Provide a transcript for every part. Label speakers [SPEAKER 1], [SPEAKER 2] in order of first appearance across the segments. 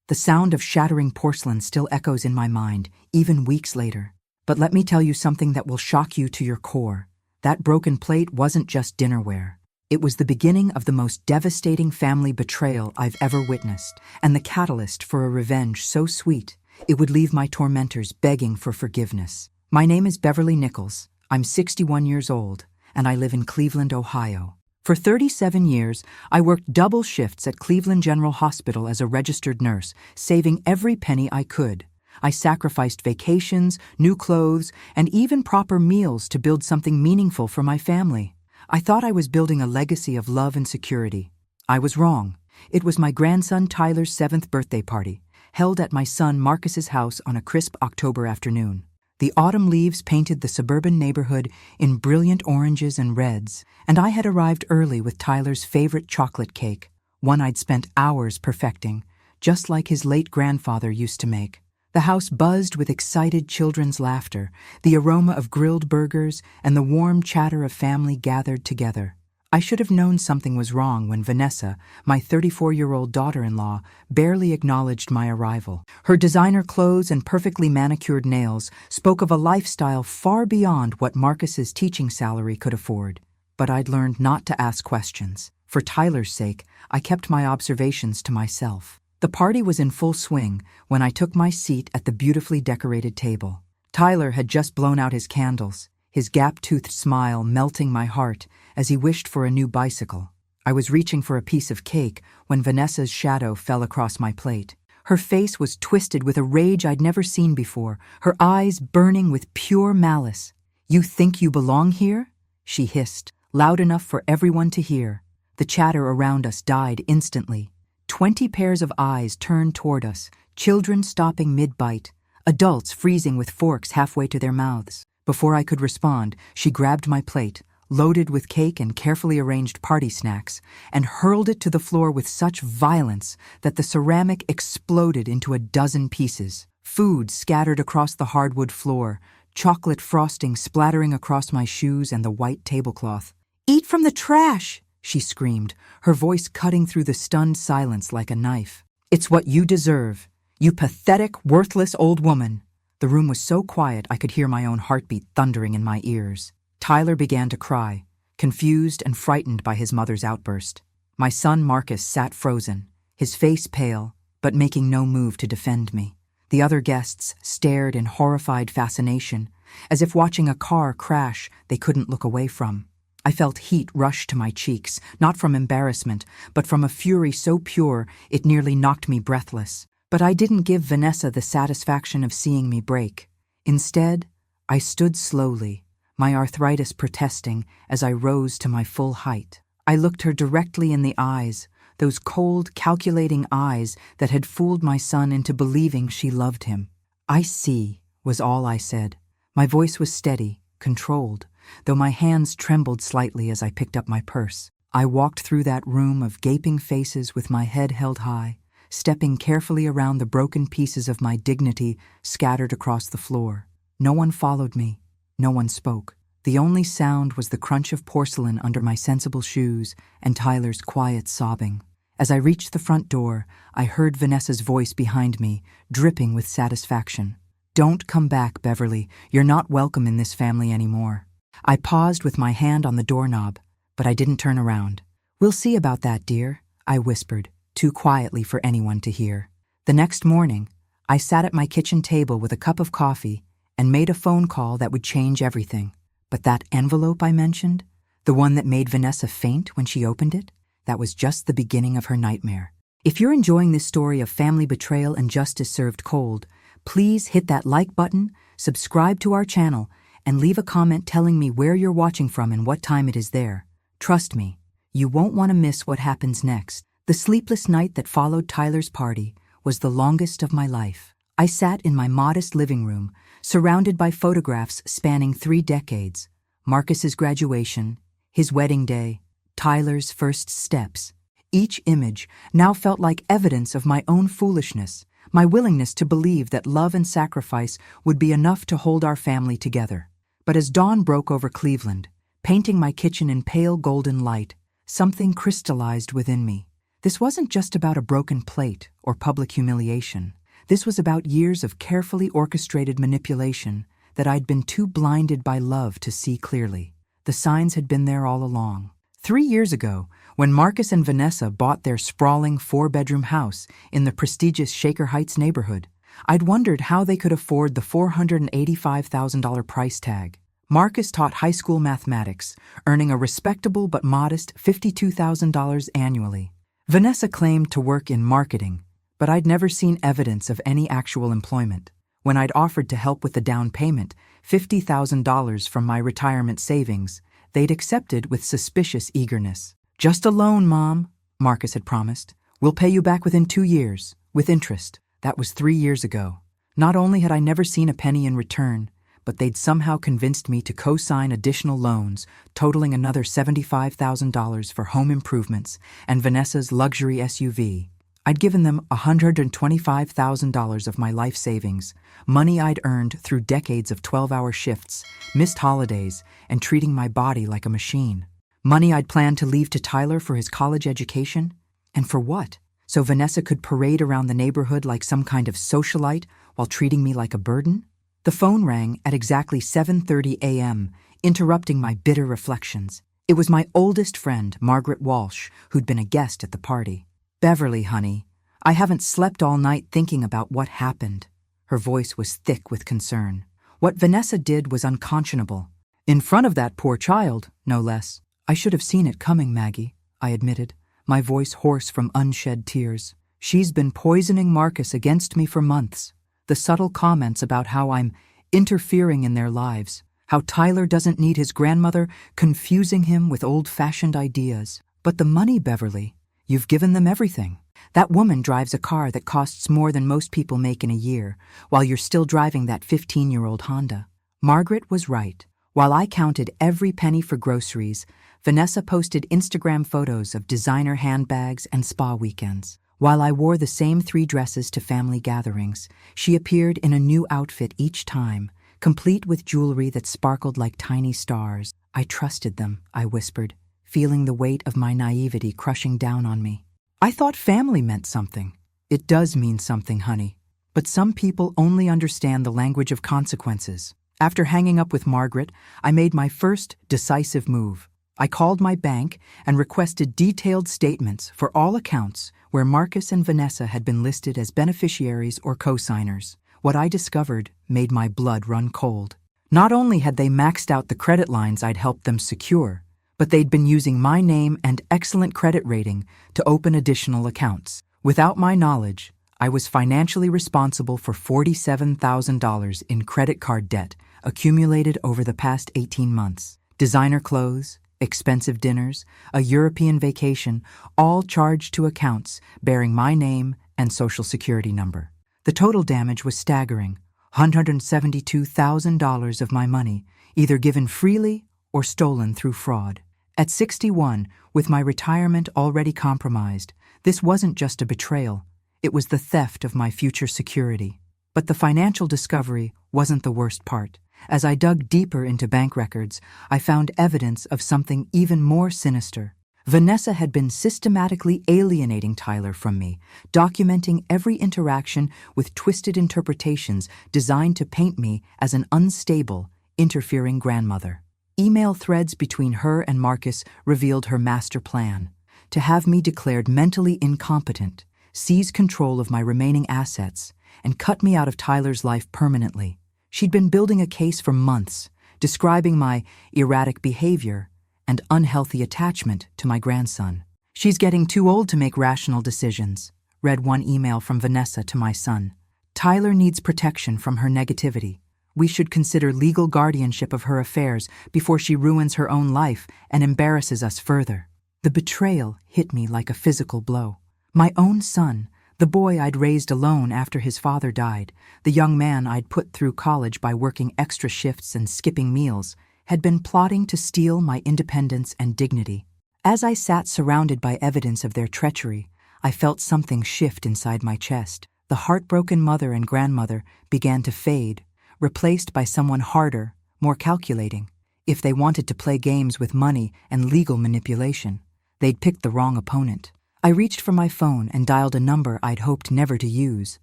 [SPEAKER 1] The sound of shattering porcelain still echoes in my mind, even weeks later. But let me tell you something that will shock you to your core. That broken plate wasn't just dinnerware. It was the beginning of the most devastating family betrayal I've ever witnessed, and the catalyst for a revenge so sweet, it would leave my tormentors begging for forgiveness. My name is Beverly Nichols. I'm 61 years old, and I live in Cleveland, Ohio. For 37 years, I worked double shifts at Cleveland General Hospital as a registered nurse, saving every penny I could. I sacrificed vacations, new clothes, and even proper meals to build something meaningful for my family. I thought I was building a legacy of love and security. I was wrong. It was my grandson Tyler's 7th birthday party, held at my son Marcus's house on a crisp October afternoon. The autumn leaves painted the suburban neighborhood in brilliant oranges and reds, and I had arrived early with Tyler's favorite chocolate cake, one I'd spent hours perfecting, just like his late grandfather used to make. The house buzzed with excited children's laughter, the aroma of grilled burgers, and the warm chatter of family gathered together. I should have known something was wrong when Vanessa, my 34-year-old daughter-in-law, barely acknowledged my arrival. Her designer clothes and perfectly manicured nails spoke of a lifestyle far beyond what Marcus's teaching salary could afford. But I'd learned not to ask questions. For Tyler's sake, I kept my observations to myself. The party was in full swing when I took my seat at the beautifully decorated table. Tyler had just blown out his candles, his gap-toothed smile melting my heart as he wished for a new bicycle. I was reaching for a piece of cake when Vanessa's shadow fell across my plate. Her face was twisted with a rage I'd never seen before, her eyes burning with pure malice. "You think you belong here?" she hissed, loud enough for everyone to hear. The chatter around us died instantly. 20 pairs of eyes turned toward us, children stopping mid-bite, adults freezing with forks halfway to their mouths. Before I could respond, she grabbed my plate, loaded with cake and carefully arranged party snacks, and hurled it to the floor with such violence that the ceramic exploded into a dozen pieces. Food scattered across the hardwood floor, chocolate frosting splattering across my shoes and the white tablecloth. "Eat from the trash!" she screamed, her voice cutting through the stunned silence like a knife. "It's what you deserve, you pathetic, worthless old woman." The room was so quiet I could hear my own heartbeat thundering in my ears. Tyler began to cry, confused and frightened by his mother's outburst. My son Marcus sat frozen, his face pale, but making no move to defend me. The other guests stared in horrified fascination, as if watching a car crash they couldn't look away from. I felt heat rush to my cheeks, not from embarrassment, but from a fury so pure it nearly knocked me breathless. But I didn't give Vanessa the satisfaction of seeing me break. Instead, I stood slowly, my arthritis protesting as I rose to my full height. I looked her directly in the eyes, those cold, calculating eyes that had fooled my son into believing she loved him. "I see," was all I said. My voice was steady, controlled, though my hands trembled slightly as I picked up my purse. I walked through that room of gaping faces with my head held high, stepping carefully around the broken pieces of my dignity scattered across the floor. No one followed me. No one spoke. The only sound was the crunch of porcelain under my sensible shoes and Tyler's quiet sobbing. As I reached the front door, I heard Vanessa's voice behind me, dripping with satisfaction. "Don't come back, Beverly. You're not welcome in this family anymore." I paused with my hand on the doorknob, but I didn't turn around. "We'll see about that, dear," I whispered, too quietly for anyone to hear. The next morning, I sat at my kitchen table with a cup of coffee and made a phone call that would change everything. But that envelope I mentioned, the one that made Vanessa faint when she opened it, that was just the beginning of her nightmare. If you're enjoying this story of family betrayal and justice served cold, please hit that like button, subscribe to our channel, and leave a comment telling me where you're watching from and what time it is there. Trust me, you won't want to miss what happens next. The sleepless night that followed Tyler's party was the longest of my life. I sat in my modest living room, surrounded by photographs spanning 3 decades. Marcus's graduation, his wedding day, Tyler's first steps. Each image now felt like evidence of my own foolishness, my willingness to believe that love and sacrifice would be enough to hold our family together. But as dawn broke over Cleveland, painting my kitchen in pale golden light, something crystallized within me. This wasn't just about a broken plate or public humiliation. This was about years of carefully orchestrated manipulation that I'd been too blinded by love to see clearly. The signs had been there all along. 3 years ago, when Marcus and Vanessa bought their sprawling 4-bedroom house in the prestigious Shaker Heights neighborhood, I'd wondered how they could afford the $485,000 price tag. Marcus taught high school mathematics, earning a respectable but modest $52,000 annually. Vanessa claimed to work in marketing, but I'd never seen evidence of any actual employment. When I'd offered to help with the down payment, $50,000 from my retirement savings, they'd accepted with suspicious eagerness. "Just a loan, Mom," Marcus had promised. "We'll pay you back within 2 years, with interest." That was 3 years ago. Not only had I never seen a penny in return, but they'd somehow convinced me to co-sign additional loans, totaling another $75,000 for home improvements and Vanessa's luxury SUV. I'd given them $125,000 of my life savings, money I'd earned through decades of 12-hour shifts, missed holidays, and treating my body like a machine. Money I'd planned to leave to Tyler for his college education. And for what? So Vanessa could parade around the neighborhood like some kind of socialite while treating me like a burden? The phone rang at exactly 7:30 a.m., interrupting my bitter reflections. It was my oldest friend, Margaret Walsh, who'd been a guest at the party. "Beverly, honey, I haven't slept all night thinking about what happened." Her voice was thick with concern. What Vanessa did was unconscionable. In front of that poor child, no less. "I should have seen it coming, Maggie," I admitted, my voice hoarse from unshed tears. "She's been poisoning Marcus against me for months. The subtle comments about how I'm interfering in their lives, how Tyler doesn't need his grandmother, confusing him with old-fashioned ideas. But the money, Beverly, you've given them everything. That woman drives a car that costs more than most people make in a year, while you're still driving that 15-year-old Honda." Margaret was right. While I counted every penny for groceries, Vanessa posted Instagram photos of designer handbags and spa weekends. While I wore the same 3 dresses to family gatherings, she appeared in a new outfit each time, complete with jewelry that sparkled like tiny stars. "I trusted them," I whispered, feeling the weight of my naivety crushing down on me. "I thought family meant something." "It does mean something, honey. But some people only understand the language of consequences." After hanging up with Margaret, I made my first decisive move. I called my bank and requested detailed statements for all accounts where Marcus and Vanessa had been listed as beneficiaries or co-signers. What I discovered made my blood run cold. Not only had they maxed out the credit lines I'd helped them secure, but they'd been using my name and excellent credit rating to open additional accounts. Without my knowledge, I was financially responsible for $47,000 in credit card debt accumulated over the past 18 months. Designer clothes, expensive dinners, a European vacation, all charged to accounts bearing my name and social security number. The total damage was staggering. $172,000 of my money, either given freely or stolen through fraud. At 61, with my retirement already compromised, this wasn't just a betrayal, it was the theft of my future security. But the financial discovery wasn't the worst part. As I dug deeper into bank records, I found evidence of something even more sinister. Vanessa had been systematically alienating Tyler from me, documenting every interaction with twisted interpretations designed to paint me as an unstable, interfering grandmother. Email threads between her and Marcus revealed her master plan: to have me declared mentally incompetent, seize control of my remaining assets, and cut me out of Tyler's life permanently. She'd been building a case for months, describing my erratic behavior and unhealthy attachment to my grandson. "She's getting too old to make rational decisions," read one email from Vanessa to my son. "Tyler needs protection from her negativity. We should consider legal guardianship of her affairs before she ruins her own life and embarrasses us further." The betrayal hit me like a physical blow. My own son, the boy I'd raised alone after his father died, the young man I'd put through college by working extra shifts and skipping meals, had been plotting to steal my independence and dignity. As I sat surrounded by evidence of their treachery, I felt something shift inside my chest. The heartbroken mother and grandmother began to fade, replaced by someone harder, more calculating. If they wanted to play games with money and legal manipulation, they'd picked the wrong opponent. I reached for my phone and dialed a number I'd hoped never to use,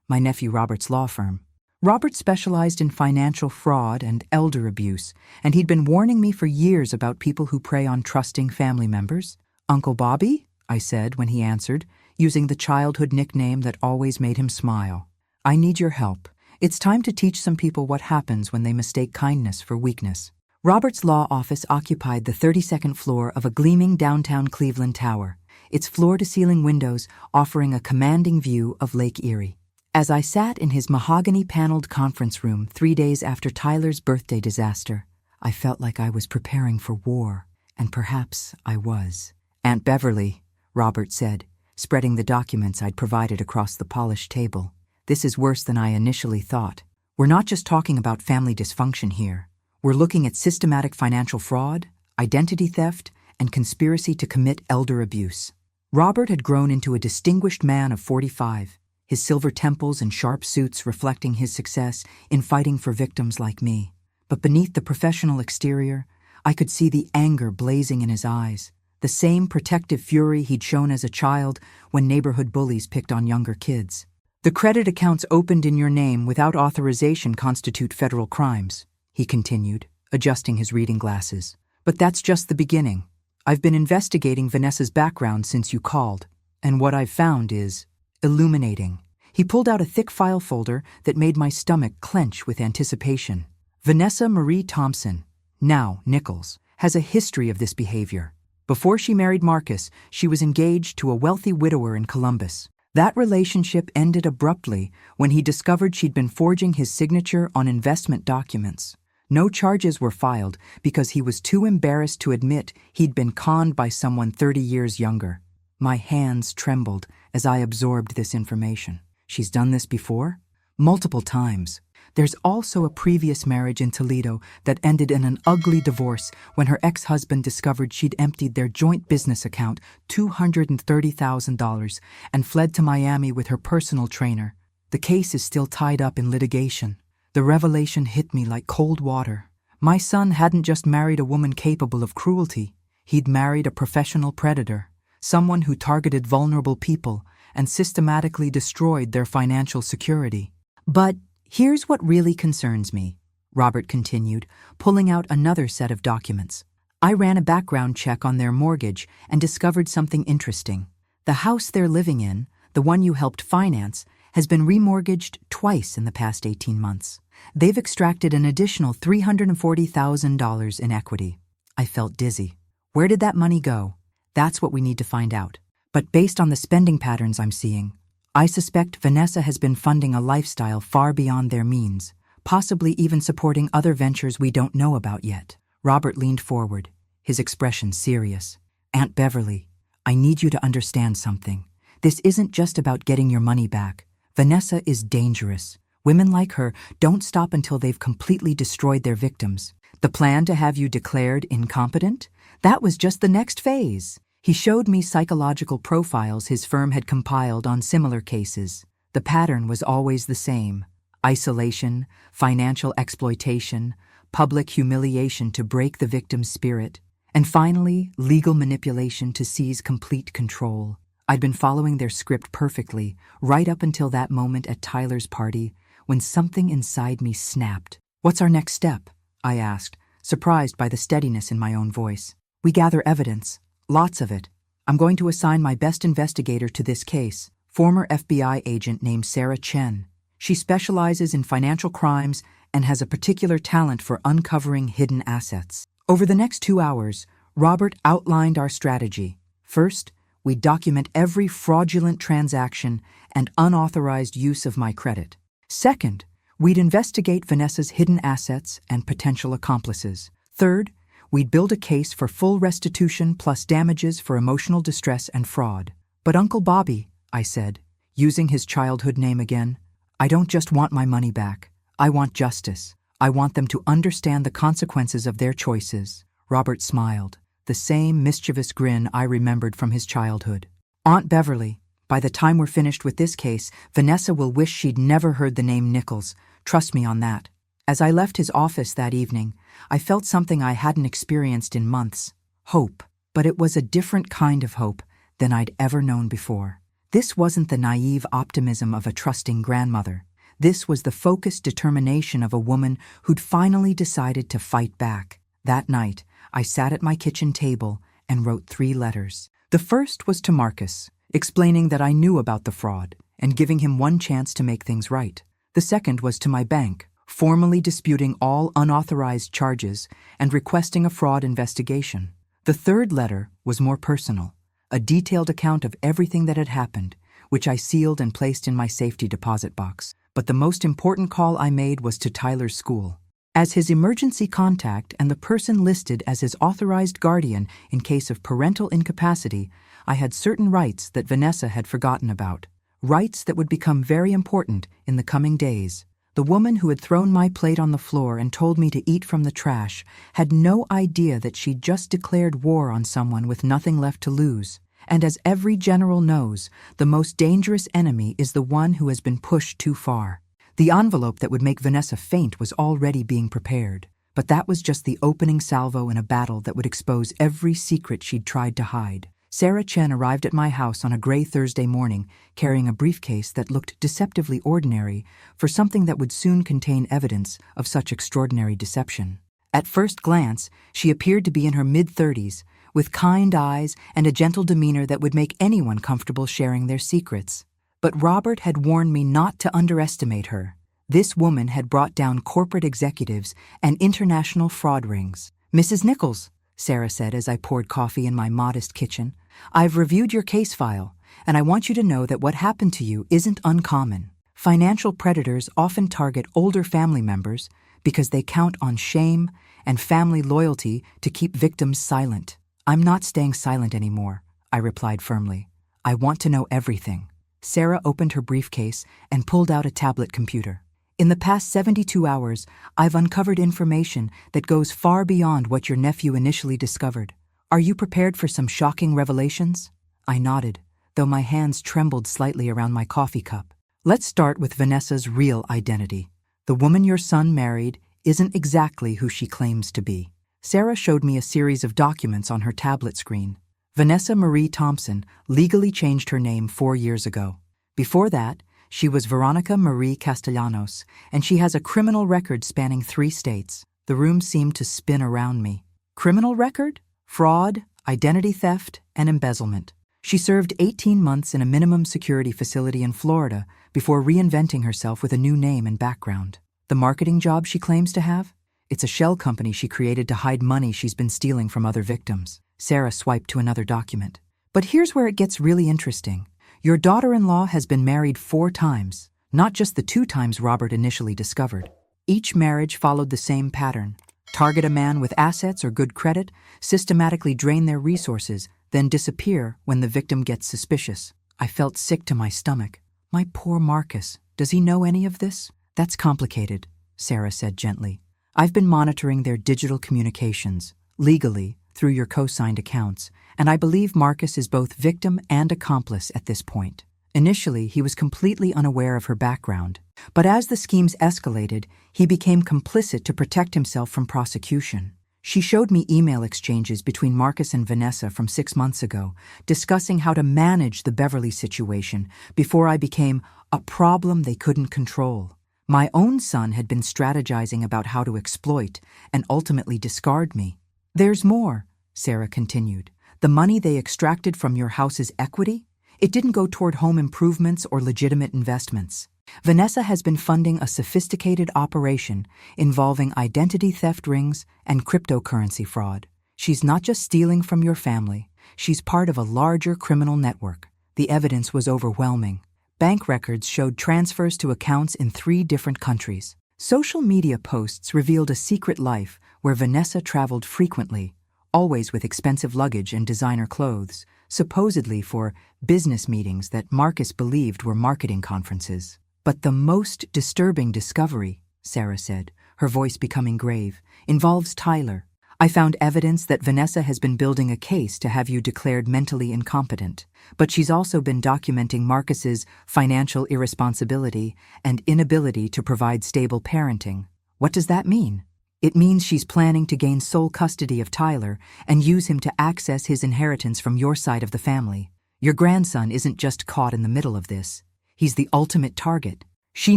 [SPEAKER 1] my nephew Robert's law firm. Robert specialized in financial fraud and elder abuse, and he'd been warning me for years about people who prey on trusting family members. "Uncle Bobby?" I said when he answered, using the childhood nickname that always made him smile. "I need your help. It's time to teach some people what happens when they mistake kindness for weakness." Robert's law office occupied the 32nd floor of a gleaming downtown Cleveland tower, its floor-to-ceiling windows offering a commanding view of Lake Erie. As I sat in his mahogany-paneled conference room 3 days after Tyler's birthday disaster, I felt like I was preparing for war, and perhaps I was. "Aunt Beverly," Robert said, spreading the documents I'd provided across the polished table. "This is worse than I initially thought. We're not just talking about family dysfunction here. We're looking at systematic financial fraud, identity theft, and conspiracy to commit elder abuse." Robert had grown into a distinguished man of 45, his silver temples and sharp suits reflecting his success in fighting for victims like me. But beneath the professional exterior, I could see the anger blazing in his eyes, the same protective fury he'd shown as a child when neighborhood bullies picked on younger kids. "The credit accounts opened in your name without authorization constitute federal crimes," he continued, adjusting his reading glasses. "But that's just the beginning. I've been investigating Vanessa's background since you called, and what I've found is illuminating." He pulled out a thick file folder that made my stomach clench with anticipation. "Vanessa Marie Thompson, now Nichols, has a history of this behavior. Before she married Marcus, she was engaged to a wealthy widower in Columbus. That relationship ended abruptly when he discovered she'd been forging his signature on investment documents. No charges were filed because he was too embarrassed to admit he'd been conned by someone 30 years younger. My hands trembled as I absorbed this information. She's done this before? Multiple times. There's also a previous marriage in Toledo that ended in an ugly divorce when her ex-husband discovered she'd emptied their joint business account, $230,000, and fled to Miami with her personal trainer. The case is still tied up in litigation. The revelation hit me like cold water. My son hadn't just married a woman capable of cruelty. He'd married a professional predator, someone who targeted vulnerable people and systematically destroyed their financial security. "But here's what really concerns me," Robert continued, pulling out another set of documents. "I ran a background check on their mortgage and discovered something interesting. The house they're living in, the one you helped finance, has been remortgaged twice in the past 18 months. They've extracted an additional $340,000 in equity." I felt dizzy. Where did that money go? That's what we need to find out. But based on the spending patterns I'm seeing, I suspect Vanessa has been funding a lifestyle far beyond their means, possibly even supporting other ventures we don't know about yet. Robert leaned forward, his expression serious. "Aunt Beverly, I need you to understand something. This isn't just about getting your money back. Vanessa is dangerous. Women like her don't stop until they've completely destroyed their victims. The plan to have you declared incompetent? That was just the next phase." He showed me psychological profiles his firm had compiled on similar cases. The pattern was always the same: isolation, financial exploitation, public humiliation to break the victim's spirit, and finally, legal manipulation to seize complete control. I'd been following their script perfectly, right up until that moment at Tyler's party, when something inside me snapped. "What's our next step?" I asked, surprised by the steadiness in my own voice. "We gather evidence. Lots of it. I'm going to assign my best investigator to this case, former FBI agent named Sarah Chen. She specializes in financial crimes and has a particular talent for uncovering hidden assets." Over the next 2 hours, Robert outlined our strategy. First, we document every fraudulent transaction and unauthorized use of my credit. Second, we'd investigate Vanessa's hidden assets and potential accomplices. Third, we'd build a case for full restitution plus damages for emotional distress and fraud. "But Uncle Bobby," I said, using his childhood name again, "I don't just want my money back. I want justice. I want them to understand the consequences of their choices." Robert smiled, the same mischievous grin I remembered from his childhood. "Aunt Beverly, by the time we're finished with this case, Vanessa will wish she'd never heard the name Nichols. Trust me on that." As I left his office that evening, I felt something I hadn't experienced in months: hope. But it was a different kind of hope than I'd ever known before. This wasn't the naive optimism of a trusting grandmother. This was the focused determination of a woman who'd finally decided to fight back. That night, I sat at my kitchen table and wrote 3 letters. The first was to Marcus, explaining that I knew about the fraud and giving him one chance to make things right. The second was to my bank, formally disputing all unauthorized charges and requesting a fraud investigation. The third letter was more personal, a detailed account of everything that had happened, which I sealed and placed in my safety deposit box. But the most important call I made was to Tyler's school. As his emergency contact and the person listed as his authorized guardian in case of parental incapacity, I had certain rights that Vanessa had forgotten about. Rights that would become very important in the coming days. The woman who had thrown my plate on the floor and told me to eat from the trash had no idea that she'd just declared war on someone with nothing left to lose. And as every general knows, the most dangerous enemy is the one who has been pushed too far. The envelope that would make Vanessa faint was already being prepared, but that was just the opening salvo in a battle that would expose every secret she'd tried to hide. Sarah Chen arrived at my house on a gray Thursday morning, carrying a briefcase that looked deceptively ordinary for something that would soon contain evidence of such extraordinary deception. At first glance, she appeared to be in her mid-30s, with kind eyes and a gentle demeanor that would make anyone comfortable sharing their secrets. But Robert had warned me not to underestimate her. This woman had brought down corporate executives and international fraud rings. "Mrs. Nichols," Sarah said as I poured coffee in my modest kitchen, "I've reviewed your case file, and I want you to know that what happened to you isn't uncommon. Financial predators often target older family members because they count on shame and family loyalty to keep victims silent." "I'm not staying silent anymore," I replied firmly. "I want to know everything." Sarah opened her briefcase and pulled out a tablet computer. "In the past 72 hours, I've uncovered information that goes far beyond what your nephew initially discovered. Are you prepared for some shocking revelations?" I nodded, though my hands trembled slightly around my coffee cup. "Let's start with Vanessa's real identity. The woman your son married isn't exactly who she claims to be." Sarah showed me a series of documents on her tablet screen. Vanessa Marie Thompson legally changed her name 4 years ago. Before that, she was Veronica Marie Castellanos, and she has a criminal record spanning 3 states. The room seemed to spin around me. Criminal record? Fraud, identity theft, and embezzlement. She served 18 months in a minimum security facility in Florida before reinventing herself with a new name and background. The marketing job she claims to have? It's a shell company she created to hide money she's been stealing from other victims. Sarah swiped to another document. "But here's where it gets really interesting. Your daughter-in-law has been married 4 times, not just the 2 times Robert initially discovered. Each marriage followed the same pattern. Target a man with assets or good credit, systematically drain their resources, then disappear when the victim gets suspicious." I felt sick to my stomach. My poor Marcus. Does he know any of this? "That's complicated," Sarah said gently. "I've been monitoring their digital communications, legally, through your co-signed accounts, and I believe Marcus is both victim and accomplice at this point. Initially, he was completely unaware of her background, but as the schemes escalated, he became complicit to protect himself from prosecution. She showed me email exchanges between Marcus and Vanessa from 6 months ago, discussing how to manage the Beverly situation before I became a problem they couldn't control. My own son had been strategizing about how to exploit and ultimately discard me. "There's more," Sarah continued. "The money they extracted from your house's equity? It didn't go toward home improvements or legitimate investments. Vanessa has been funding a sophisticated operation involving identity theft rings and cryptocurrency fraud. She's not just stealing from your family, she's part of a larger criminal network." The evidence was overwhelming. Bank records showed transfers to accounts in 3 different countries. Social media posts revealed a secret life where Vanessa traveled frequently, always with expensive luggage and designer clothes, supposedly for business meetings that Marcus believed were marketing conferences. "But the most disturbing discovery," Sarah said, her voice becoming grave, "involves Tyler. I found evidence that Vanessa has been building a case to have you declared mentally incompetent, but she's also been documenting Marcus's financial irresponsibility and inability to provide stable parenting. What does that mean?" "It means she's planning to gain sole custody of Tyler and use him to access his inheritance from your side of the family. Your grandson isn't just caught in the middle of this. He's the ultimate target. She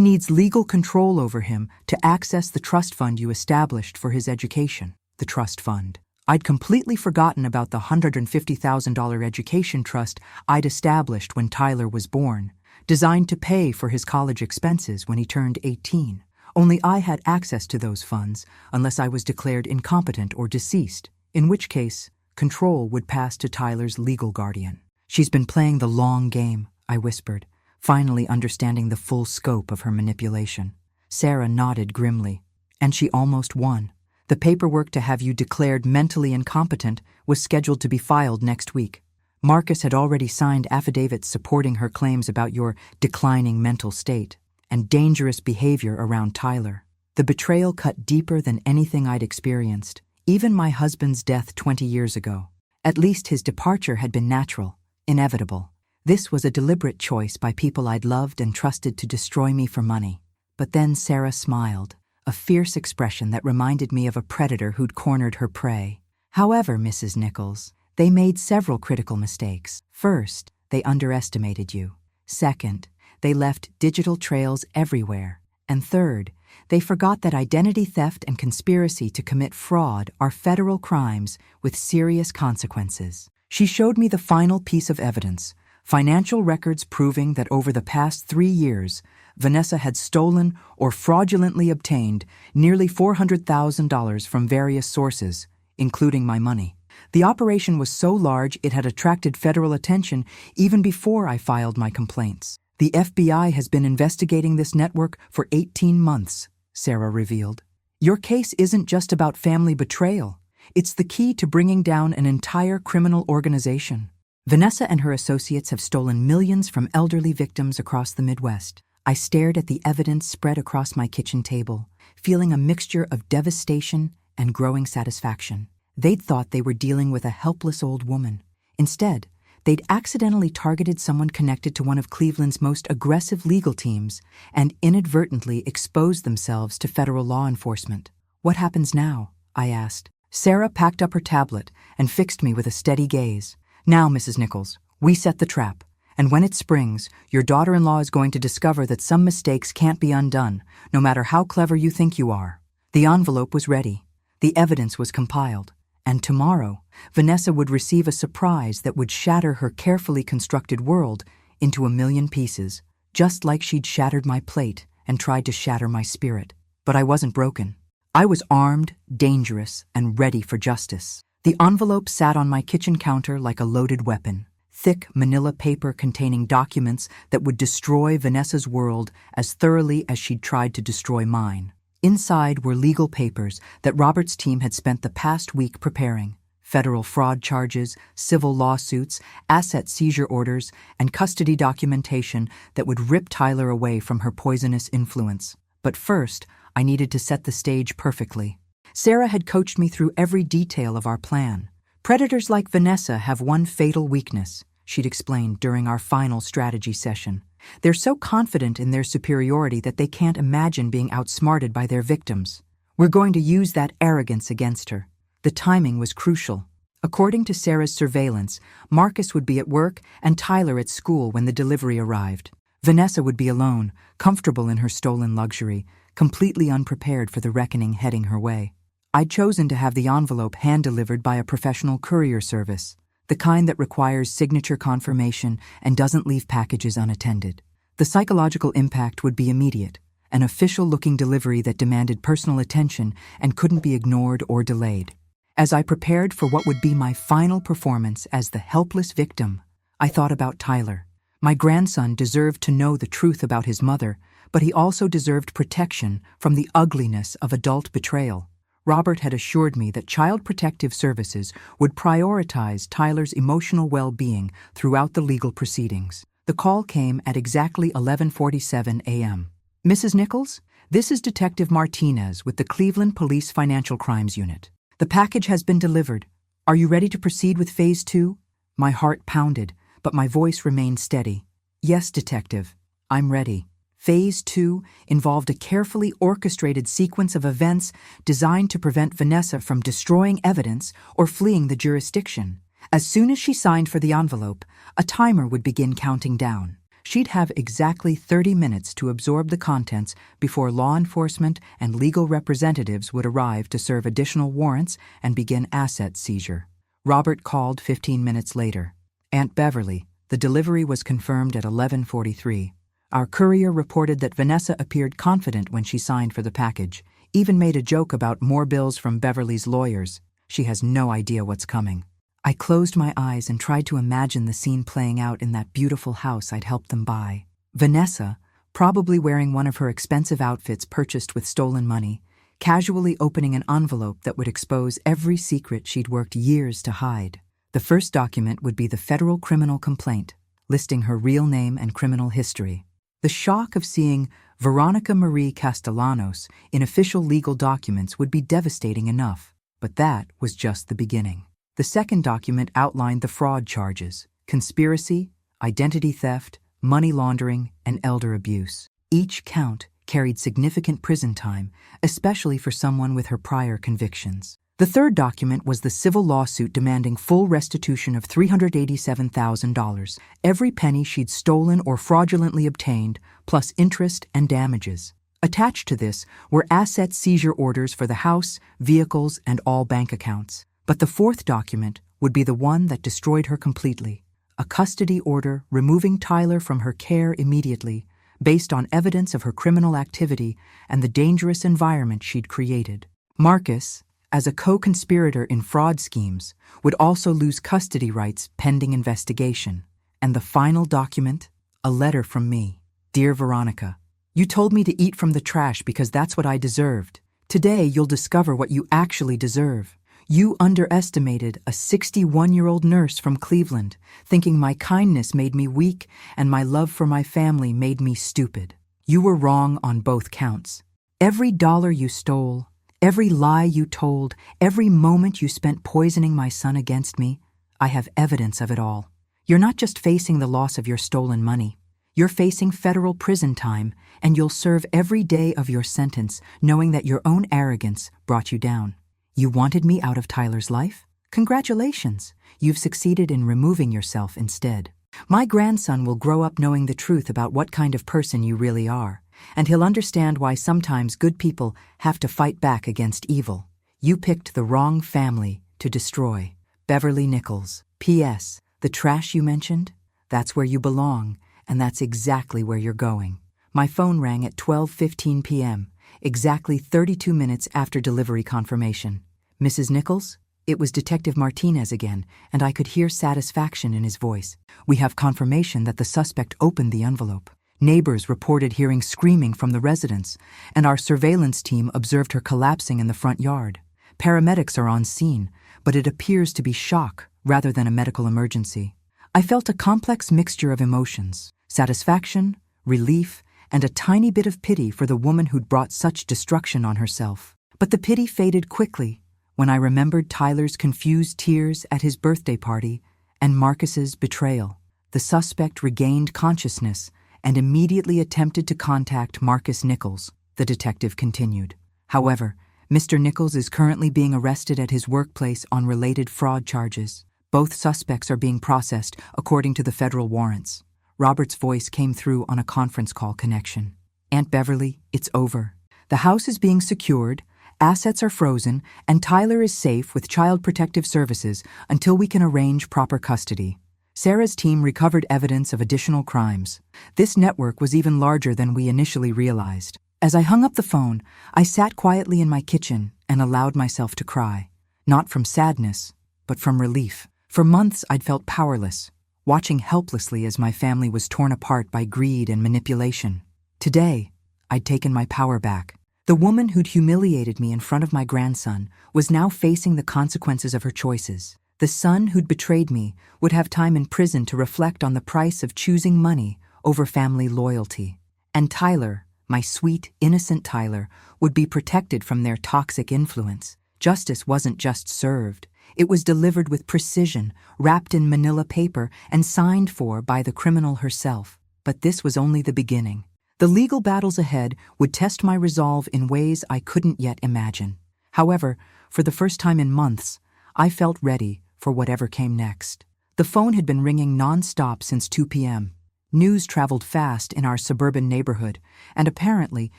[SPEAKER 1] needs legal control over him to access the trust fund you established for his education. The trust fund. I'd completely forgotten about the $150,000 education trust I'd established when Tyler was born, designed to pay for his college expenses when he turned 18. Only I had access to those funds unless I was declared incompetent or deceased, in which case, control would pass to Tyler's legal guardian. She's been playing the long game, I whispered, finally understanding the full scope of her manipulation. Sarah nodded grimly. And she almost won. The paperwork to have you declared mentally incompetent was scheduled to be filed next week. Marcus had already signed affidavits supporting her claims about your declining mental state and dangerous behavior around Tyler. The betrayal cut deeper than anything I'd experienced, even my husband's death 20 years ago. At least his departure had been natural, inevitable. This was a deliberate choice by people I'd loved and trusted to destroy me for money. But then Sarah smiled, a fierce expression that reminded me of a predator who'd cornered her prey. However, Mrs. Nichols, they made several critical mistakes. First, they underestimated you. Second, they left digital trails everywhere. And third, they forgot that identity theft and conspiracy to commit fraud are federal crimes with serious consequences. She showed me the final piece of evidence, financial records proving that over the past 3 years, Vanessa had stolen or fraudulently obtained nearly $400,000 from various sources, including my money. The operation was so large it had attracted federal attention even before I filed my complaints. The FBI has been investigating this network for 18 months, Sarah revealed. Your case isn't just about family betrayal. It's the key to bringing down an entire criminal organization. Vanessa and her associates have stolen millions from elderly victims across the Midwest. I stared at the evidence spread across my kitchen table, feeling a mixture of devastation and growing satisfaction. They'd thought they were dealing with a helpless old woman. Instead, they'd accidentally targeted someone connected to one of Cleveland's most aggressive legal teams and inadvertently exposed themselves to federal law enforcement. What happens now? I asked. Sarah packed up her tablet and fixed me with a steady gaze. Now, Mrs. Nichols, we set the trap. And when it springs, your daughter-in-law is going to discover that some mistakes can't be undone, no matter how clever you think you are. The envelope was ready. The evidence was compiled. And tomorrow, Vanessa would receive a surprise that would shatter her carefully constructed world into a million pieces, just like she'd shattered my plate and tried to shatter my spirit. But I wasn't broken. I was armed, dangerous, and ready for justice. The envelope sat on my kitchen counter like a loaded weapon. Thick manila paper containing documents that would destroy Vanessa's world as thoroughly as she'd tried to destroy mine. Inside were legal papers that Robert's team had spent the past week preparing. Federal fraud charges, civil lawsuits, asset seizure orders, and custody documentation that would rip Tyler away from her poisonous influence. But first, I needed to set the stage perfectly. Sarah had coached me through every detail of our plan. Predators like Vanessa have one fatal weakness, she'd explained during our final strategy session. They're so confident in their superiority that they can't imagine being outsmarted by their victims. We're going to use that arrogance against her. The timing was crucial. According to Sarah's surveillance, Marcus would be at work and Tyler at school when the delivery arrived. Vanessa would be alone, comfortable in her stolen luxury, completely unprepared for the reckoning heading her way. I'd chosen to have the envelope hand-delivered by a professional courier service, the kind that requires signature confirmation and doesn't leave packages unattended. The psychological impact would be immediate, an official-looking delivery that demanded personal attention and couldn't be ignored or delayed. As I prepared for what would be my final performance as the helpless victim, I thought about Tyler. My grandson deserved to know the truth about his mother, but he also deserved protection from the ugliness of adult betrayal. Robert had assured me that Child Protective Services would prioritize Tyler's emotional well-being throughout the legal proceedings. The call came at exactly 11:47 a.m. Mrs. Nichols, this is Detective Martinez with the Cleveland Police Financial Crimes Unit. The package has been delivered. Are you ready to proceed with Phase 2? My heart pounded, but my voice remained steady. Yes, Detective, I'm ready. Phase 2 involved a carefully orchestrated sequence of events designed to prevent Vanessa from destroying evidence or fleeing the jurisdiction. As soon as she signed for the envelope, a timer would begin counting down. She'd have exactly 30 minutes to absorb the contents before law enforcement and legal representatives would arrive to serve additional warrants and begin asset seizure. Robert called 15 minutes later. Aunt Beverly, the delivery was confirmed at 11:43. Our courier reported that Vanessa appeared confident when she signed for the package, even made a joke about more bills from Beverly's lawyers. She has no idea what's coming. I closed my eyes and tried to imagine the scene playing out in that beautiful house I'd helped them buy. Vanessa, probably wearing one of her expensive outfits purchased with stolen money, casually opening an envelope that would expose every secret she'd worked years to hide. The first document would be the federal criminal complaint, listing her real name and criminal history. The shock of seeing Veronica Marie Castellanos in official legal documents would be devastating enough, but that was just the beginning. The second document outlined the fraud charges: conspiracy, identity theft, money laundering, and elder abuse. Each count carried significant prison time, especially for someone with her prior convictions. The third document was the civil lawsuit demanding full restitution of $387,000, every penny she'd stolen or fraudulently obtained, plus interest and damages. Attached to this were asset seizure orders for the house, vehicles, and all bank accounts. But the fourth document would be the one that destroyed her completely: a custody order removing Tyler from her care immediately, based on evidence of her criminal activity and the dangerous environment she'd created. Marcus, as a co-conspirator in fraud schemes, would also lose custody rights pending investigation. And the final document? A letter from me. Dear Veronica, you told me to eat from the trash because that's what I deserved. Today you'll discover what you actually deserve. You underestimated a 61-year-old nurse from Cleveland, thinking my kindness made me weak and my love for my family made me stupid. You were wrong on both counts. Every dollar you stole, every lie you told, every moment you spent poisoning my son against me, I have evidence of it all. You're not just facing the loss of your stolen money. You're facing federal prison time, and you'll serve every day of your sentence knowing that your own arrogance brought you down. You wanted me out of Tyler's life? Congratulations! You've succeeded in removing yourself instead. My grandson will grow up knowing the truth about what kind of person you really are, and he'll understand why sometimes good people have to fight back against evil. You picked the wrong family to destroy. Beverly Nichols. P.S. The trash you mentioned? That's where you belong, and that's exactly where you're going. My phone rang at 12:15 p.m., exactly 32 minutes after delivery confirmation. Mrs. Nichols? It was Detective Martinez again, and I could hear satisfaction in his voice. We have confirmation that the suspect opened the envelope. Neighbors reported hearing screaming from the residence, and our surveillance team observed her collapsing in the front yard. Paramedics are on scene, but it appears to be shock rather than a medical emergency. I felt a complex mixture of emotions: satisfaction, relief, and a tiny bit of pity for the woman who'd brought such destruction on herself. But the pity faded quickly when I remembered Tyler's confused tears at his birthday party and Marcus's betrayal. The suspect regained consciousness and immediately attempted to contact Marcus Nichols, the detective continued. However, Mr. Nichols is currently being arrested at his workplace on related fraud charges. Both suspects are being processed according to the federal warrants. Robert's voice came through on a conference call connection. Aunt Beverly, it's over. The house is being secured, assets are frozen, and Tyler is safe with Child Protective Services until we can arrange proper custody. Sarah's team recovered evidence of additional crimes. This network was even larger than we initially realized. As I hung up the phone, I sat quietly in my kitchen and allowed myself to cry. Not from sadness, but from relief. For months I'd felt powerless, watching helplessly as my family was torn apart by greed and manipulation. Today, I'd taken my power back. The woman who'd humiliated me in front of my grandson was now facing the consequences of her choices. The son who'd betrayed me would have time in prison to reflect on the price of choosing money over family loyalty. And Tyler, my sweet, innocent Tyler, would be protected from their toxic influence. Justice wasn't just served. It was delivered with precision, wrapped in manila paper, and signed for by the criminal herself. But this was only the beginning. The legal battles ahead would test my resolve in ways I couldn't yet imagine. However, for the first time in months, I felt ready for whatever came next. The phone had been ringing non-stop since 2 p.m. News traveled fast in our suburban neighborhood, and apparently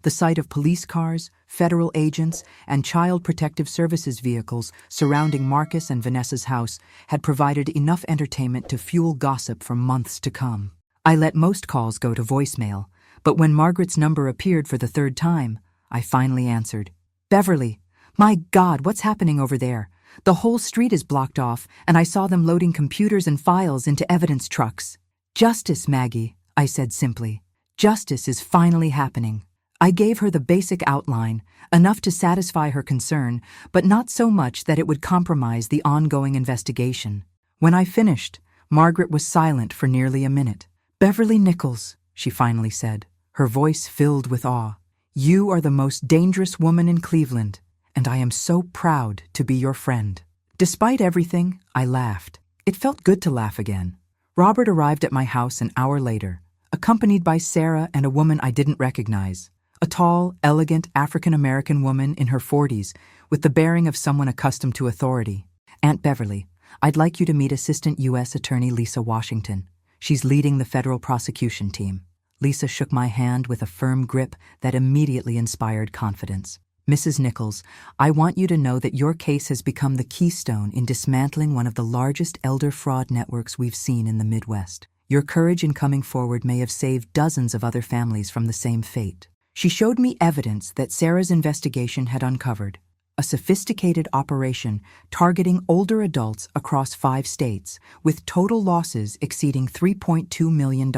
[SPEAKER 1] the sight of police cars, federal agents, and Child Protective Services vehicles surrounding Marcus and Vanessa's house had provided enough entertainment to fuel gossip for months to come. I let most calls go to voicemail, but when Margaret's number appeared for the third time, I finally answered. "Beverly, my God, what's happening over there? The whole street is blocked off, and I saw them loading computers and files into evidence trucks." "Justice, Maggie," I said simply. "Justice is finally happening." I gave her the basic outline, enough to satisfy her concern, but not so much that it would compromise the ongoing investigation. When I finished, Margaret was silent for nearly a minute. "Beverly Nichols," she finally said, her voice filled with awe, "you are the most dangerous woman in Cleveland, and I am so proud to be your friend." Despite everything, I laughed. It felt good to laugh again. Robert arrived at my house an hour later, accompanied by Sarah and a woman I didn't recognize, a tall, elegant African-American woman in her 40s with the bearing of someone accustomed to authority. "Aunt Beverly, I'd like you to meet Assistant U.S. Attorney Lisa Washington. She's leading the federal prosecution team." Lisa shook my hand with a firm grip that immediately inspired confidence. "Mrs. Nichols, I want you to know that your case has become the keystone in dismantling one of the largest elder fraud networks we've seen in the Midwest. Your courage in coming forward may have saved dozens of other families from the same fate." She showed me evidence that Sarah's investigation had uncovered, a sophisticated operation targeting older adults across 5 states, with total losses exceeding $3.2 million.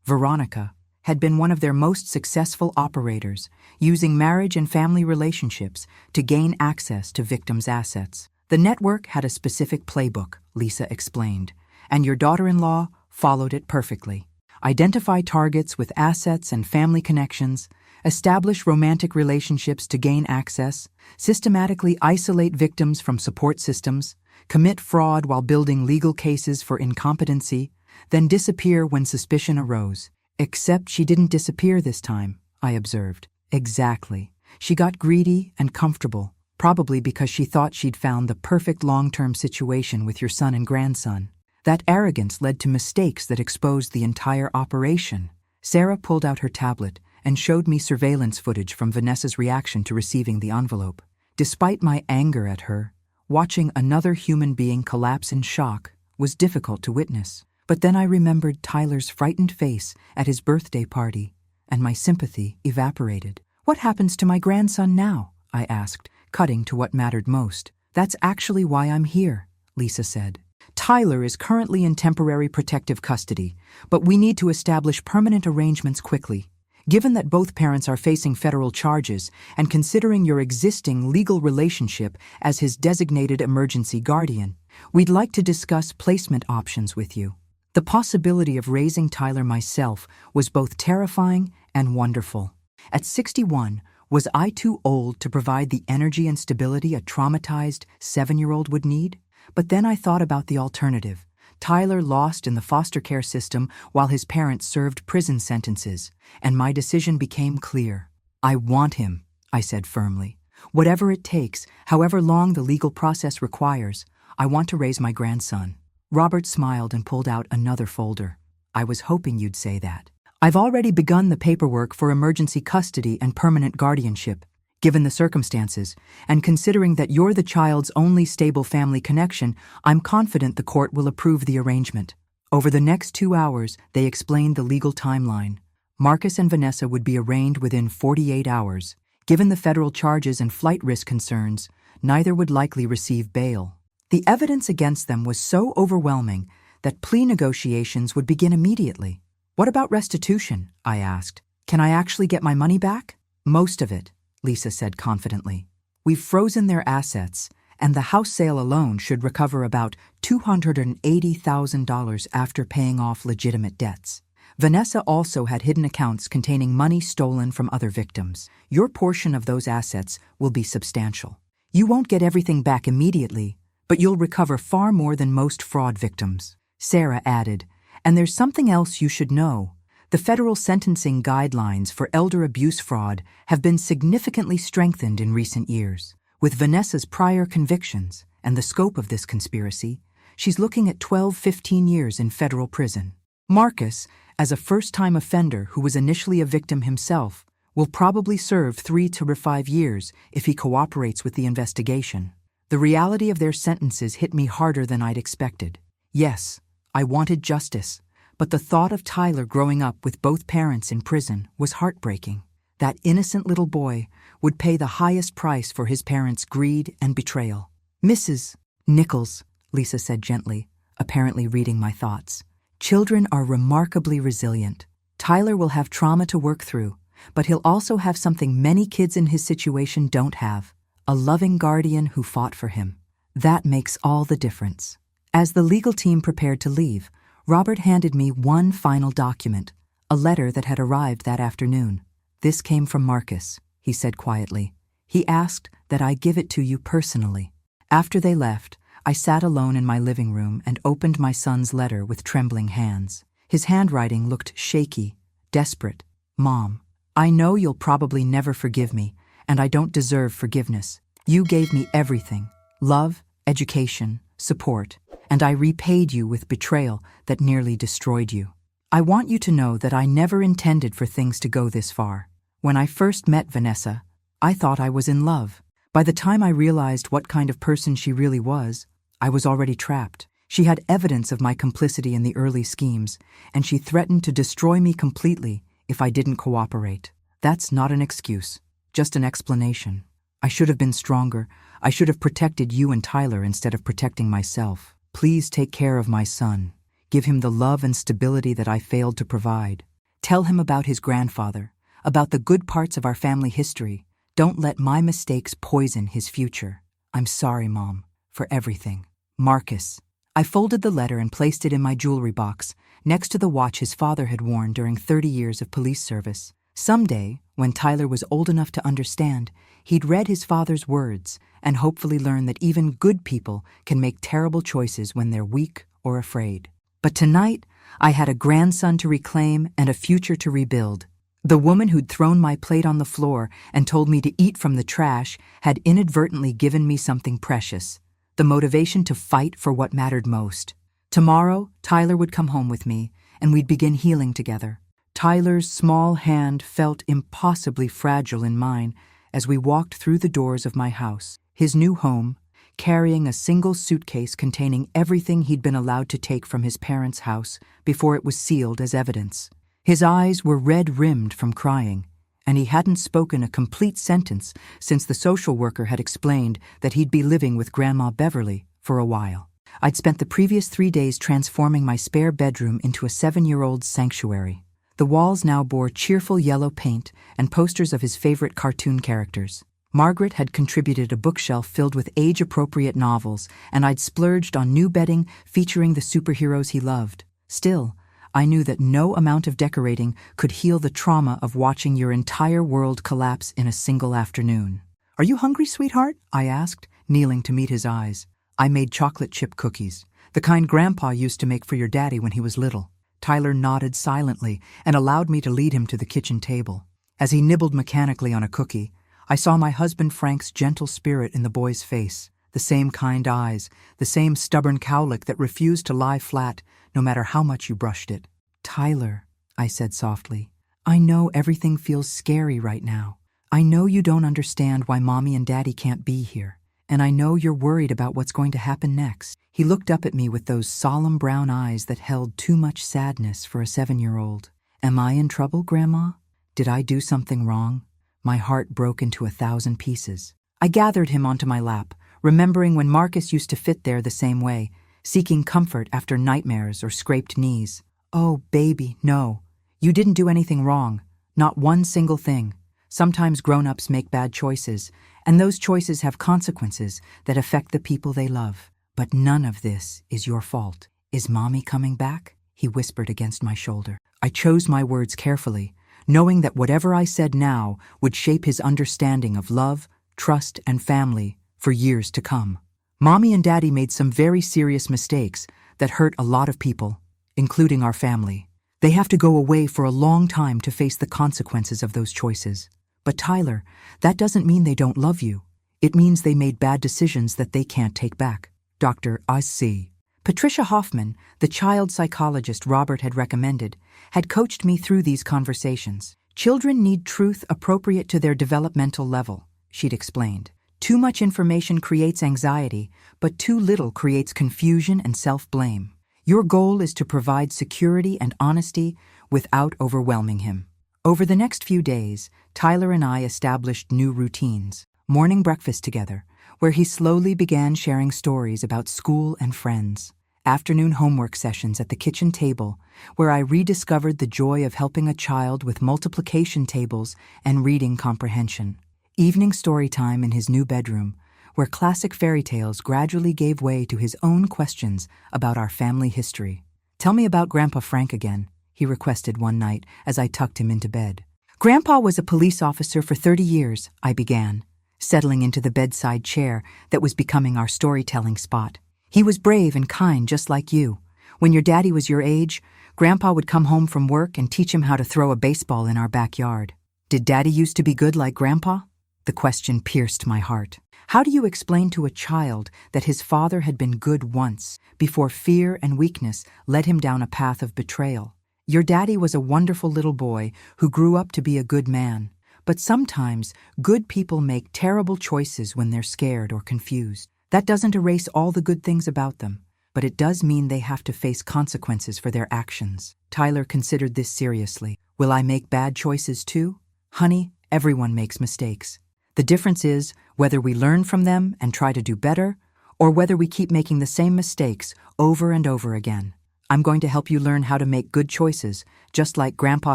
[SPEAKER 1] Veronica, had been one of their most successful operators, using marriage and family relationships to gain access to victims' assets. The network had a specific playbook, Lisa explained, and your daughter-in-law followed it perfectly. Identify targets with assets and family connections, establish romantic relationships to gain access, systematically isolate victims from support systems, commit fraud while building legal cases for incompetency, then disappear when suspicion arose. "Except she didn't disappear this time," I observed. "Exactly. She got greedy and comfortable, probably because she thought she'd found the perfect long-term situation with your son and grandson. That arrogance led to mistakes that exposed the entire operation." Sarah pulled out her tablet and showed me surveillance footage from Vanessa's reaction to receiving the envelope. Despite my anger at her, watching another human being collapse in shock was difficult to witness. But then I remembered Tyler's frightened face at his birthday party, and my sympathy evaporated. "What happens to my grandson now?" I asked, cutting to what mattered most. "That's actually why I'm here," Lisa said. "Tyler is currently in temporary protective custody, but we need to establish permanent arrangements quickly. Given that both parents are facing federal charges, and considering your existing legal relationship as his designated emergency guardian, we'd like to discuss placement options with you." The possibility of raising Tyler myself was both terrifying and wonderful. At 61, was I too old to provide the energy and stability a traumatized 7-year-old would need? But then I thought about the alternative. Tyler lost in the foster care system while his parents served prison sentences, and my decision became clear. "I want him," I said firmly. "Whatever it takes, however long the legal process requires, I want to raise my grandson." Robert smiled and pulled out another folder. "I was hoping you'd say that. I've already begun the paperwork for emergency custody and permanent guardianship. Given the circumstances, and considering that you're the child's only stable family connection, I'm confident the court will approve the arrangement." Over the next 2 hours, they explained the legal timeline. Marcus and Vanessa would be arraigned within 48 hours. Given the federal charges and flight risk concerns, neither would likely receive bail. The evidence against them was so overwhelming that plea negotiations would begin immediately. "What about restitution?" I asked. "Can I actually get my money back?" "Most of it," Lisa said confidently. "We've frozen their assets, and the house sale alone should recover about $280,000 after paying off legitimate debts. Vanessa also had hidden accounts containing money stolen from other victims. Your portion of those assets will be substantial. You won't get everything back immediately, but you'll recover far more than most fraud victims." Sarah added, "And there's something else you should know. The federal sentencing guidelines for elder abuse fraud have been significantly strengthened in recent years. With Vanessa's prior convictions And the scope of this conspiracy, she's looking at 12-15 years in federal prison. Marcus, as a first-time offender who was initially a victim himself, will probably serve 3 to 5 years if he cooperates with the investigation. The reality of their sentences hit me harder than I'd expected. Yes, I wanted justice, but the thought of Tyler growing up with both parents in prison was heartbreaking. That innocent little boy would pay the highest price for his parents' greed and betrayal. Mrs. Nichols, Lisa said gently, apparently reading my thoughts. Children are remarkably resilient. Tyler will have trauma to work through, but he'll also have something many kids in his situation don't have: a loving guardian who fought for him. That makes all the difference. As the legal team prepared to leave, Robert handed me one final document, a letter that had arrived that afternoon. "This came from Marcus," he said quietly. "He asked that I give it to you personally." After they left, I sat alone in my living room and opened my son's letter with trembling hands. His handwriting looked shaky, desperate. "Mom, I know you'll probably never forgive me, and I don't deserve forgiveness. You gave me everything: love, education, support, and I repaid you with betrayal that nearly destroyed you. I want you to know that I never intended for things to go this far. When I first met Vanessa, I thought I was in love. By the time I realized what kind of person she really was, I was already trapped. She had evidence of my complicity in the early schemes, and she threatened to destroy me completely if I didn't cooperate. That's not an excuse, just an explanation. I should have been stronger. I should have protected you and Tyler instead of protecting myself. Please take care of my son. Give him the love and stability that I failed to provide. Tell him about his grandfather, about the good parts of our family history. Don't let my mistakes poison his future. I'm sorry, Mom, for everything. Marcus." I folded the letter and placed it in my jewelry box, next to the watch his father had worn during 30 years of police service. Someday, when Tyler was old enough to understand, he'd read his father's words and hopefully learn that even good people can make terrible choices when they're weak or afraid. But tonight, I had a grandson to reclaim and a future to rebuild. The woman who'd thrown my plate on the floor and told me to eat from the trash had inadvertently given me something precious: the motivation to fight for what mattered most. Tomorrow, Tyler would come home with me, and we'd begin healing together. Tyler's small hand felt impossibly fragile in mine as we walked through the doors of my house, his new home, carrying a single suitcase containing everything he'd been allowed to take from his parents' house before it was sealed as evidence. His eyes were red-rimmed from crying, and he hadn't spoken a complete sentence since the social worker had explained that he'd be living with Grandma Beverly for a while. I'd spent the previous 3 days transforming my spare bedroom into a 7-year-old's sanctuary. The walls now bore cheerful yellow paint and posters of his favorite cartoon characters. Margaret had contributed a bookshelf filled with age-appropriate novels, and I'd splurged on new bedding featuring the superheroes he loved. Still, I knew that no amount of decorating could heal the trauma of watching your entire world collapse in a single afternoon. "Are you hungry, sweetheart?" I asked, kneeling to meet his eyes. "I made chocolate chip cookies, the kind Grandpa used to make for your daddy when he was little." Tyler nodded silently and allowed me to lead him to the kitchen table. As he nibbled mechanically on a cookie, I saw my husband Frank's gentle spirit in the boy's face, the same kind eyes, the same stubborn cowlick that refused to lie flat no matter how much you brushed it. "Tyler," I said softly, "I know everything feels scary right now. I know you don't understand why Mommy and Daddy can't be here, and I know you're worried about what's going to happen next." He looked up at me with those solemn brown eyes that held too much sadness for a 7-year-old. "Am I in trouble, Grandma? Did I do something wrong?" My heart broke into 1,000 pieces. I gathered him onto my lap, remembering when Marcus used to fit there the same way, seeking comfort after nightmares or scraped knees. "Oh, baby, no. You didn't do anything wrong. Not one single thing. Sometimes grown-ups make bad choices, and those choices have consequences that affect the people they love. But none of this is your fault. Is Mommy coming back?" he whispered against my shoulder. I chose my words carefully, knowing that whatever I said now would shape his understanding of love, trust, and family for years to come. Mommy and Daddy made some very serious mistakes that hurt a lot of people, including our family. They have to go away for a long time to face the consequences of those choices. But Tyler, that doesn't mean they don't love you. It means they made bad decisions that they can't take back. Dr. I.C. Patricia Hoffman, the child psychologist Robert had recommended, had coached me through these conversations. Children need truth appropriate to their developmental level, she'd explained. Too much information creates anxiety, but too little creates confusion and self-blame. Your goal is to provide security and honesty without overwhelming him. Over the next few days, Tyler and I established new routines. Morning breakfast together, where he slowly began sharing stories about school and friends. Afternoon homework sessions at the kitchen table, where I rediscovered the joy of helping a child with multiplication tables and reading comprehension. Evening story time in his new bedroom, where classic fairy tales gradually gave way to his own questions about our family history. "Tell me about Grandpa Frank again," he requested one night as I tucked him into bed. "Grandpa was a police officer for 30 years, I began, settling into the bedside chair that was becoming our storytelling spot. "He was brave and kind just like you. When your daddy was your age, Grandpa would come home from work and teach him how to throw a baseball in our backyard." "Did Daddy used to be good like Grandpa?" The question pierced my heart. How do you explain to a child that his father had been good once, before fear and weakness led him down a path of betrayal? "Your daddy was a wonderful little boy who grew up to be a good man. But sometimes good people make terrible choices when they're scared or confused. That doesn't erase all the good things about them, but it does mean they have to face consequences for their actions." Tyler considered this seriously. "Will I make bad choices too?" "Honey, everyone makes mistakes. The difference is whether we learn from them and try to do better, or whether we keep making the same mistakes over and over again. I'm going to help you learn how to make good choices, just like Grandpa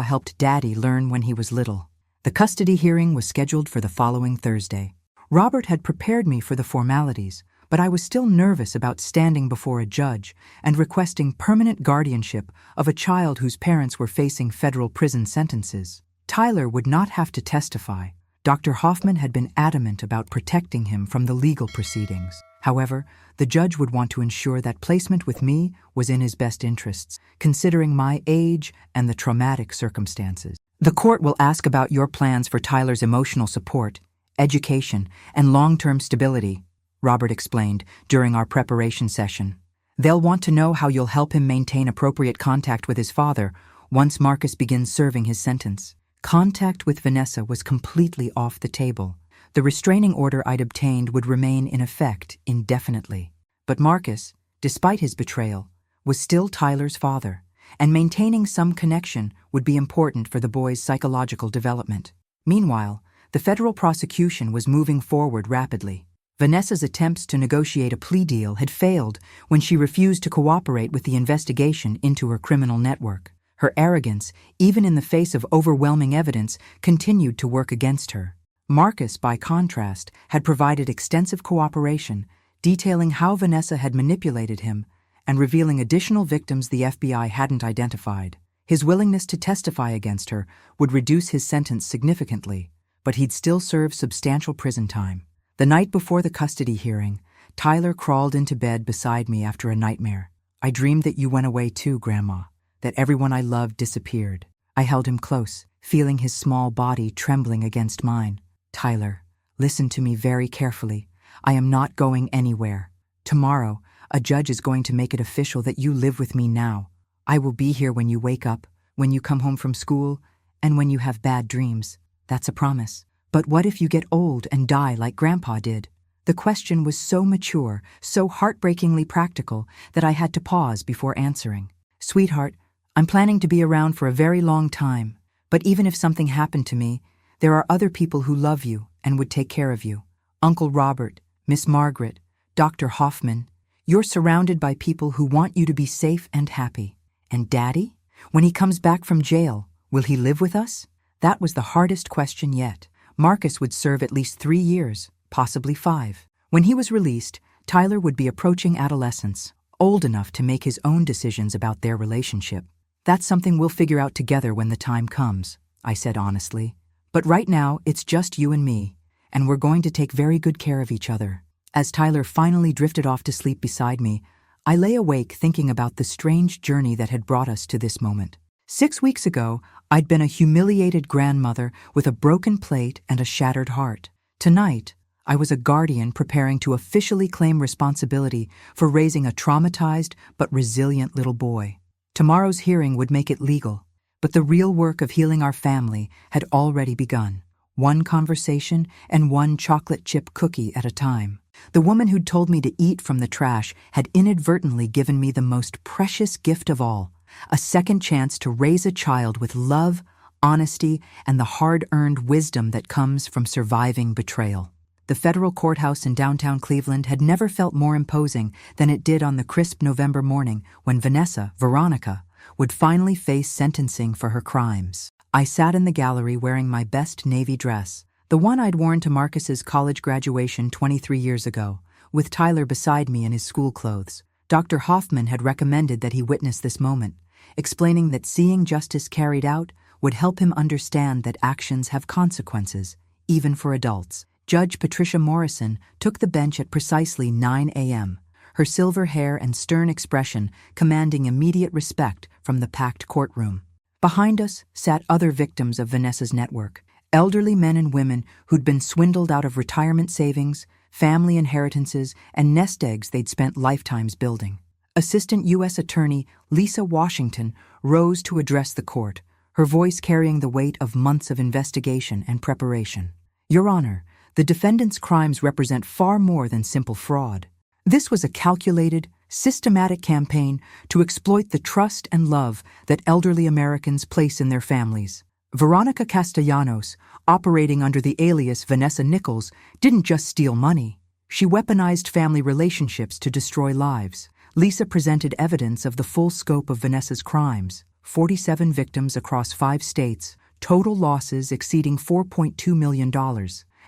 [SPEAKER 1] helped Daddy learn when he was little." The custody hearing was scheduled for the following Thursday. Robert had prepared me for the formalities, but I was still nervous about standing before a judge and requesting permanent guardianship of a child whose parents were facing federal prison sentences. Tyler would not have to testify. Dr. Hoffman had been adamant about protecting him from the legal proceedings. However, the judge would want to ensure that placement with me was in his best interests, considering my age and the traumatic circumstances. "The court will ask about your plans for Tyler's emotional support, education, and long-term stability," Robert explained during our preparation session. "They'll want to know how you'll help him maintain appropriate contact with his father once Marcus begins serving his sentence." Contact with Vanessa was completely off the table. The restraining order I'd obtained would remain in effect indefinitely. But Marcus, despite his betrayal, was still Tyler's father, and maintaining some connection would be important for the boy's psychological development. Meanwhile, the federal prosecution was moving forward rapidly. Vanessa's attempts to negotiate a plea deal had failed when she refused to cooperate with the investigation into her criminal network. Her arrogance, even in the face of overwhelming evidence, continued to work against her. Marcus, by contrast, had provided extensive cooperation, detailing how Vanessa had manipulated him and revealing additional victims the FBI hadn't identified. His willingness to testify against her would reduce his sentence significantly, but he'd still serve substantial prison time. The night before the custody hearing, Tyler crawled into bed beside me after a nightmare. "I dreamed that you went away too, Grandma, that everyone I loved disappeared." I held him close, feeling his small body trembling against mine. "Tyler, listen to me very carefully. I am not going anywhere. Tomorrow, a judge is going to make it official that you live with me now. I will be here when you wake up, when you come home from school, and when you have bad dreams. That's a promise. But what if you get old and die like Grandpa did?" The question was so mature, so heartbreakingly practical, that I had to pause before answering. "Sweetheart, I'm planning to be around for a very long time, but even if something happened to me, there are other people who love you and would take care of you. Uncle Robert, Miss Margaret, Dr. Hoffman. You're surrounded by people who want you to be safe and happy. And Daddy? When he comes back from jail, will he live with us?" That was the hardest question yet. Marcus would serve at least 3 years, possibly 5. When he was released, Tyler would be approaching adolescence, old enough to make his own decisions about their relationship. "That's something we'll figure out together when the time comes," I said honestly. "But right now, it's just you and me, and we're going to take very good care of each other." As Tyler finally drifted off to sleep beside me, I lay awake thinking about the strange journey that had brought us to this moment. 6 weeks ago, I'd been a humiliated grandmother with a broken plate and a shattered heart. Tonight, I was a guardian preparing to officially claim responsibility for raising a traumatized but resilient little boy. Tomorrow's hearing would make it legal, but the real work of healing our family had already begun. One conversation and one chocolate chip cookie at a time. The woman who'd told me to eat from the trash had inadvertently given me the most precious gift of all, a second chance to raise a child with love, honesty, and the hard-earned wisdom that comes from surviving betrayal. The federal courthouse in downtown Cleveland had never felt more imposing than it did on the crisp November morning when Veronica, would finally face sentencing for her crimes. I sat in the gallery wearing my best navy dress, the one I'd worn to Marcus's college graduation 23 years ago, with Tyler beside me in his school clothes. Dr. Hoffman had recommended that he witness this moment, explaining that seeing justice carried out would help him understand that actions have consequences, even for adults. Judge Patricia Morrison took the bench at precisely 9 a.m., her silver hair and stern expression commanding immediate respect from the packed courtroom. Behind us sat other victims of Vanessa's network, elderly men and women who'd been swindled out of retirement savings, family inheritances, and nest eggs they'd spent lifetimes building. Assistant U.S. Attorney Lisa Washington rose to address the court, her voice carrying the weight of months of investigation and preparation. Your Honor, the defendant's crimes represent far more than simple fraud. This was a calculated, systematic campaign to exploit the trust and love that elderly Americans place in their families. Veronica Castellanos, operating under the alias Vanessa Nichols, didn't just steal money. She weaponized family relationships to destroy lives. Lisa presented evidence of the full scope of Vanessa's crimes: 47 victims across 5 states, total losses exceeding $4.2 million,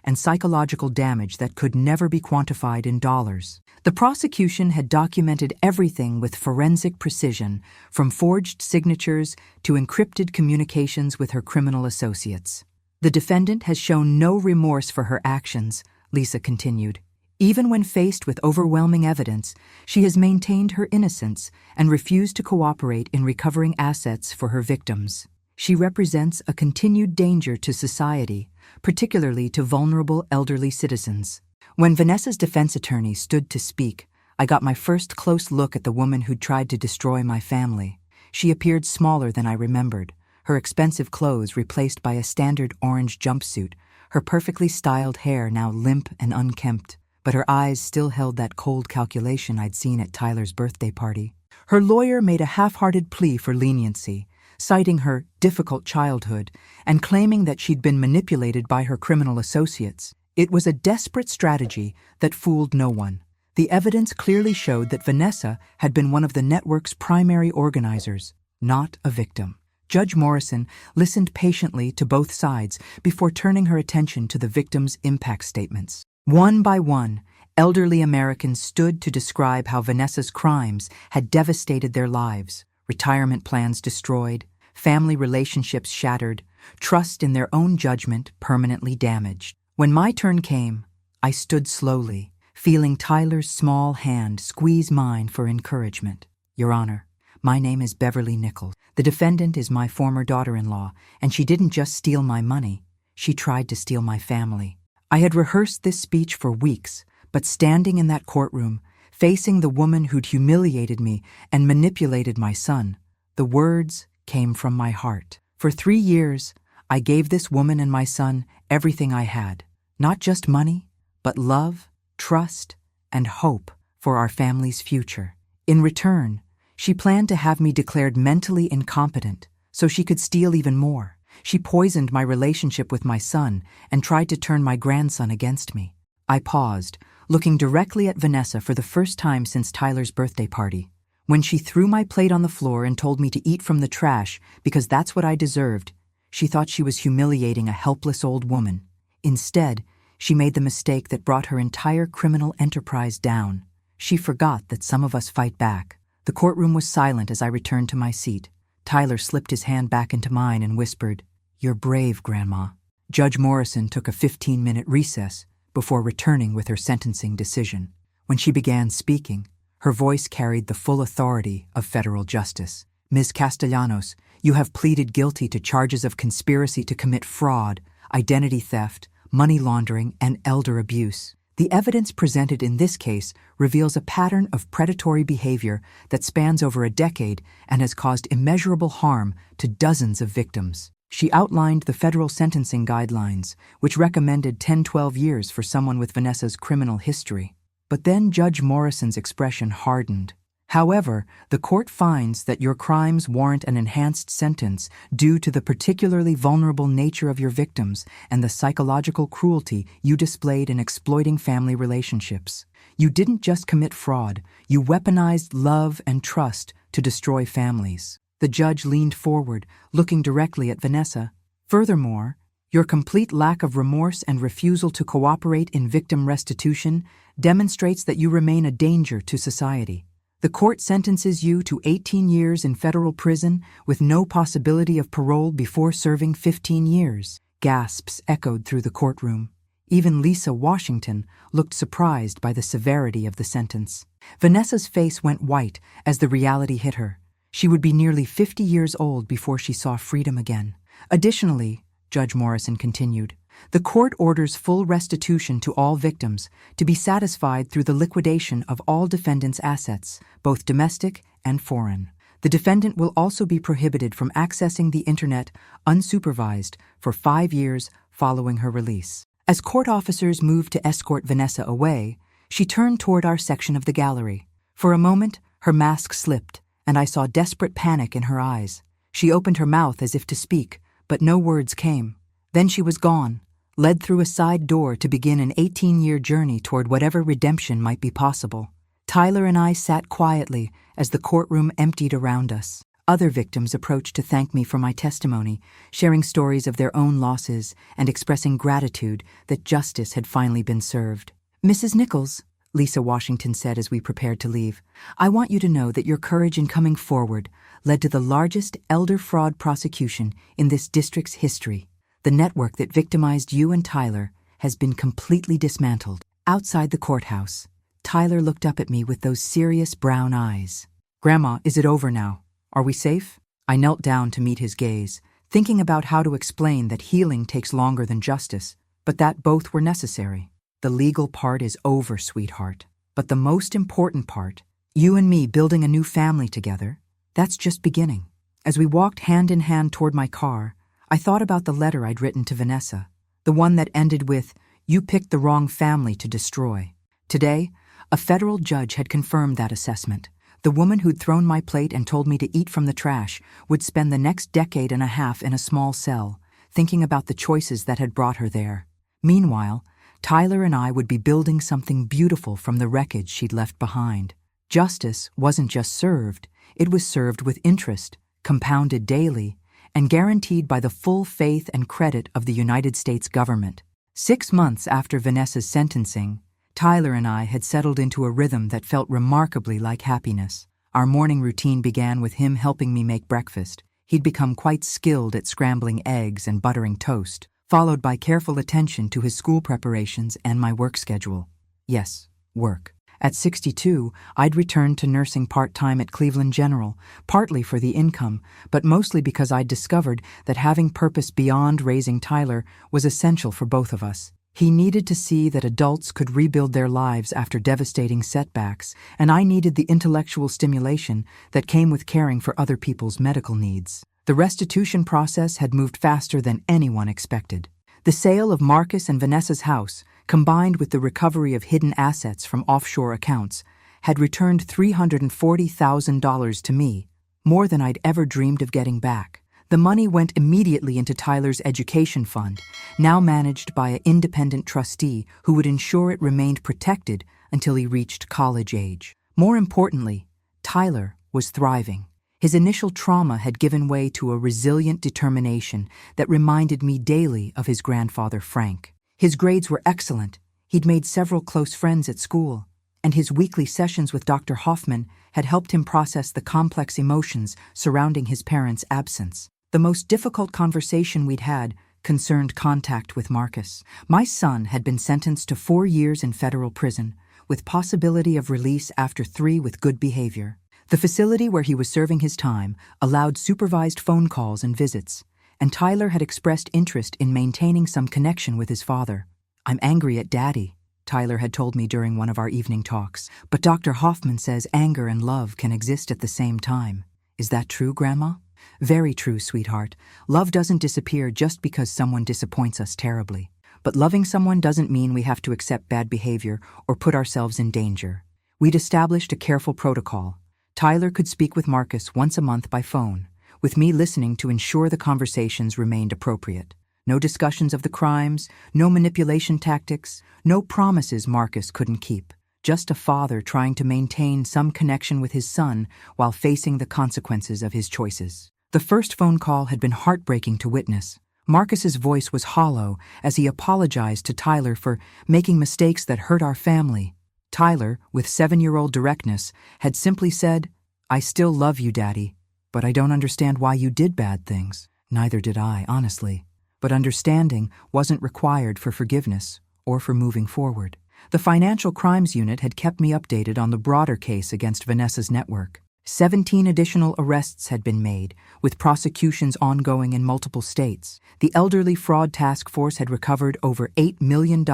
[SPEAKER 1] and psychological damage that could never be quantified in dollars. The prosecution had documented everything with forensic precision, from forged signatures to encrypted communications with her criminal associates. The defendant has shown no remorse for her actions, Lisa continued. Even when faced with overwhelming evidence, she has maintained her innocence and refused to cooperate in recovering assets for her victims. She represents a continued danger to society, particularly to vulnerable elderly citizens. When Vanessa's defense attorney stood to speak, I got my first close look at the woman who'd tried to destroy my family. She appeared smaller than I remembered, her expensive clothes replaced by a standard orange jumpsuit, her perfectly styled hair now limp and unkempt, but her eyes still held that cold calculation I'd seen at Tyler's birthday party. Her lawyer made a half-hearted plea for leniency, citing her difficult childhood and claiming that she'd been manipulated by her criminal associates. It was a desperate strategy that fooled no one. The evidence clearly showed that Vanessa had been one of the network's primary organizers, not a victim. Judge Morrison listened patiently to both sides before turning her attention to the victims' impact statements. One by one, elderly Americans stood to describe how Vanessa's crimes had devastated their lives: retirement plans destroyed, family relationships shattered, trust in their own judgment permanently damaged. When my turn came, I stood slowly, feeling Tyler's small hand squeeze mine for encouragement. Your Honor, my name is Beverly Nichols. The defendant is my former daughter-in-law, and she didn't just steal my money, she tried to steal my family. I had rehearsed this speech for weeks, but standing in that courtroom, facing the woman who'd humiliated me and manipulated my son, the words came from my heart. For 3 years, I gave this woman and my son everything I had. Not just money, but love, trust, and hope for our family's future. In return, she planned to have me declared mentally incompetent so she could steal even more. She poisoned my relationship with my son and tried to turn my grandson against me. I paused, looking directly at Vanessa for the first time since Tyler's birthday party. When she threw my plate on the floor and told me to eat from the trash because that's what I deserved, she thought she was humiliating a helpless old woman. Instead, she made the mistake that brought her entire criminal enterprise down. She forgot that some of us fight back. The courtroom was silent as I returned to my seat. Tyler slipped his hand back into mine and whispered, "You're brave, Grandma." Judge Morrison took a 15-minute recess before returning with her sentencing decision. When she began speaking, her voice carried the full authority of federal justice. Ms. Castellanos, you have pleaded guilty to charges of conspiracy to commit fraud, identity theft, money laundering, and elder abuse. The evidence presented in this case reveals a pattern of predatory behavior that spans over a decade and has caused immeasurable harm to dozens of victims. She outlined the federal sentencing guidelines, which recommended 10-12 years for someone with Vanessa's criminal history. But then Judge Morrison's expression hardened. However, the court finds that your crimes warrant an enhanced sentence due to the particularly vulnerable nature of your victims and the psychological cruelty you displayed in exploiting family relationships. You didn't just commit fraud, you weaponized love and trust to destroy families. The judge leaned forward, looking directly at Vanessa. Furthermore, your complete lack of remorse and refusal to cooperate in victim restitution demonstrates that you remain a danger to society. The court sentences you to 18 years in federal prison with no possibility of parole before serving 15 years. Gasps echoed through the courtroom. Even Lisa Washington looked surprised by the severity of the sentence. Vanessa's face went white as the reality hit her. She would be nearly 50 years old before she saw freedom again. Additionally, Judge Morrison continued, the court orders full restitution to all victims to be satisfied through the liquidation of all defendants' assets, both domestic and foreign. The defendant will also be prohibited from accessing the internet unsupervised for 5 years following her release. As court officers moved to escort Vanessa away, she turned toward our section of the gallery. For a moment, her mask slipped, and I saw desperate panic in her eyes. She opened her mouth as if to speak, but no words came. Then she was gone, led through a side door to begin an 18-year journey toward whatever redemption might be possible. Tyler and I sat quietly as the courtroom emptied around us. Other victims approached to thank me for my testimony, sharing stories of their own losses and expressing gratitude that justice had finally been served. Mrs. Nichols, Lisa Washington said as we prepared to leave, I want you to know that your courage in coming forward led to the largest elder fraud prosecution in this district's history. The network that victimized you and Tyler has been completely dismantled. Outside the courthouse, Tyler looked up at me with those serious brown eyes. Grandma, is it over now? Are we safe? I knelt down to meet his gaze, thinking about how to explain that healing takes longer than justice, but that both were necessary. The legal part is over, sweetheart. But the most important part, you and me building a new family together, that's just beginning. As we walked hand in hand toward my car, I thought about the letter I'd written to Vanessa, the one that ended with, "You picked the wrong family to destroy." Today, a federal judge had confirmed that assessment. The woman who'd thrown my plate and told me to eat from the trash would spend the next decade and a half in a small cell, thinking about the choices that had brought her there. Meanwhile, Tyler and I would be building something beautiful from the wreckage she'd left behind. Justice wasn't just served, it was served with interest, compounded daily, and guaranteed by the full faith and credit of the United States government. 6 months after Vanessa's sentencing, Tyler and I had settled into a rhythm that felt remarkably like happiness. Our morning routine began with him helping me make breakfast. He'd become quite skilled at scrambling eggs and buttering toast, followed by careful attention to his school preparations and my work schedule. Yes, work. At 62, I'd returned to nursing part-time at Cleveland General, partly for the income, but mostly because I'd discovered that having purpose beyond raising Tyler was essential for both of us. He needed to see that adults could rebuild their lives after devastating setbacks, and I needed the intellectual stimulation that came with caring for other people's medical needs. The restitution process had moved faster than anyone expected. The sale of Marcus and Vanessa's house, combined with the recovery of hidden assets from offshore accounts, had returned $340,000 to me, more than I'd ever dreamed of getting back. The money went immediately into Tyler's education fund, now managed by an independent trustee who would ensure it remained protected until he reached college age. More importantly, Tyler was thriving. His initial trauma had given way to a resilient determination that reminded me daily of his grandfather, Frank. His grades were excellent, he'd made several close friends at school, and his weekly sessions with Dr. Hoffman had helped him process the complex emotions surrounding his parents' absence. The most difficult conversation we'd had concerned contact with Marcus. My son had been sentenced to 4 years in federal prison, with possibility of release after 3 with good behavior. The facility where he was serving his time allowed supervised phone calls and visits, and Tyler had expressed interest in maintaining some connection with his father. "I'm angry at Daddy," Tyler had told me during one of our evening talks. "But Dr. Hoffman says anger and love can exist at the same time. Is that true, Grandma?" "Very true, sweetheart. Love doesn't disappear just because someone disappoints us terribly. But loving someone doesn't mean we have to accept bad behavior or put ourselves in danger." We'd established a careful protocol. Tyler could speak with Marcus once a month by phone, with me listening to ensure the conversations remained appropriate. No discussions of the crimes, no manipulation tactics, no promises Marcus couldn't keep. Just a father trying to maintain some connection with his son while facing the consequences of his choices. The first phone call had been heartbreaking to witness. Marcus's voice was hollow as he apologized to Tyler for making mistakes that hurt our family. Tyler, with 7-year-old directness, had simply said, "I still love you, Daddy, but I don't understand why you did bad things." Neither did I, honestly. But understanding wasn't required for forgiveness or for moving forward. The Financial Crimes Unit had kept me updated on the broader case against Vanessa's network. 17 additional arrests had been made, with prosecutions ongoing in multiple states. The Elderly Fraud Task Force had recovered over $8 million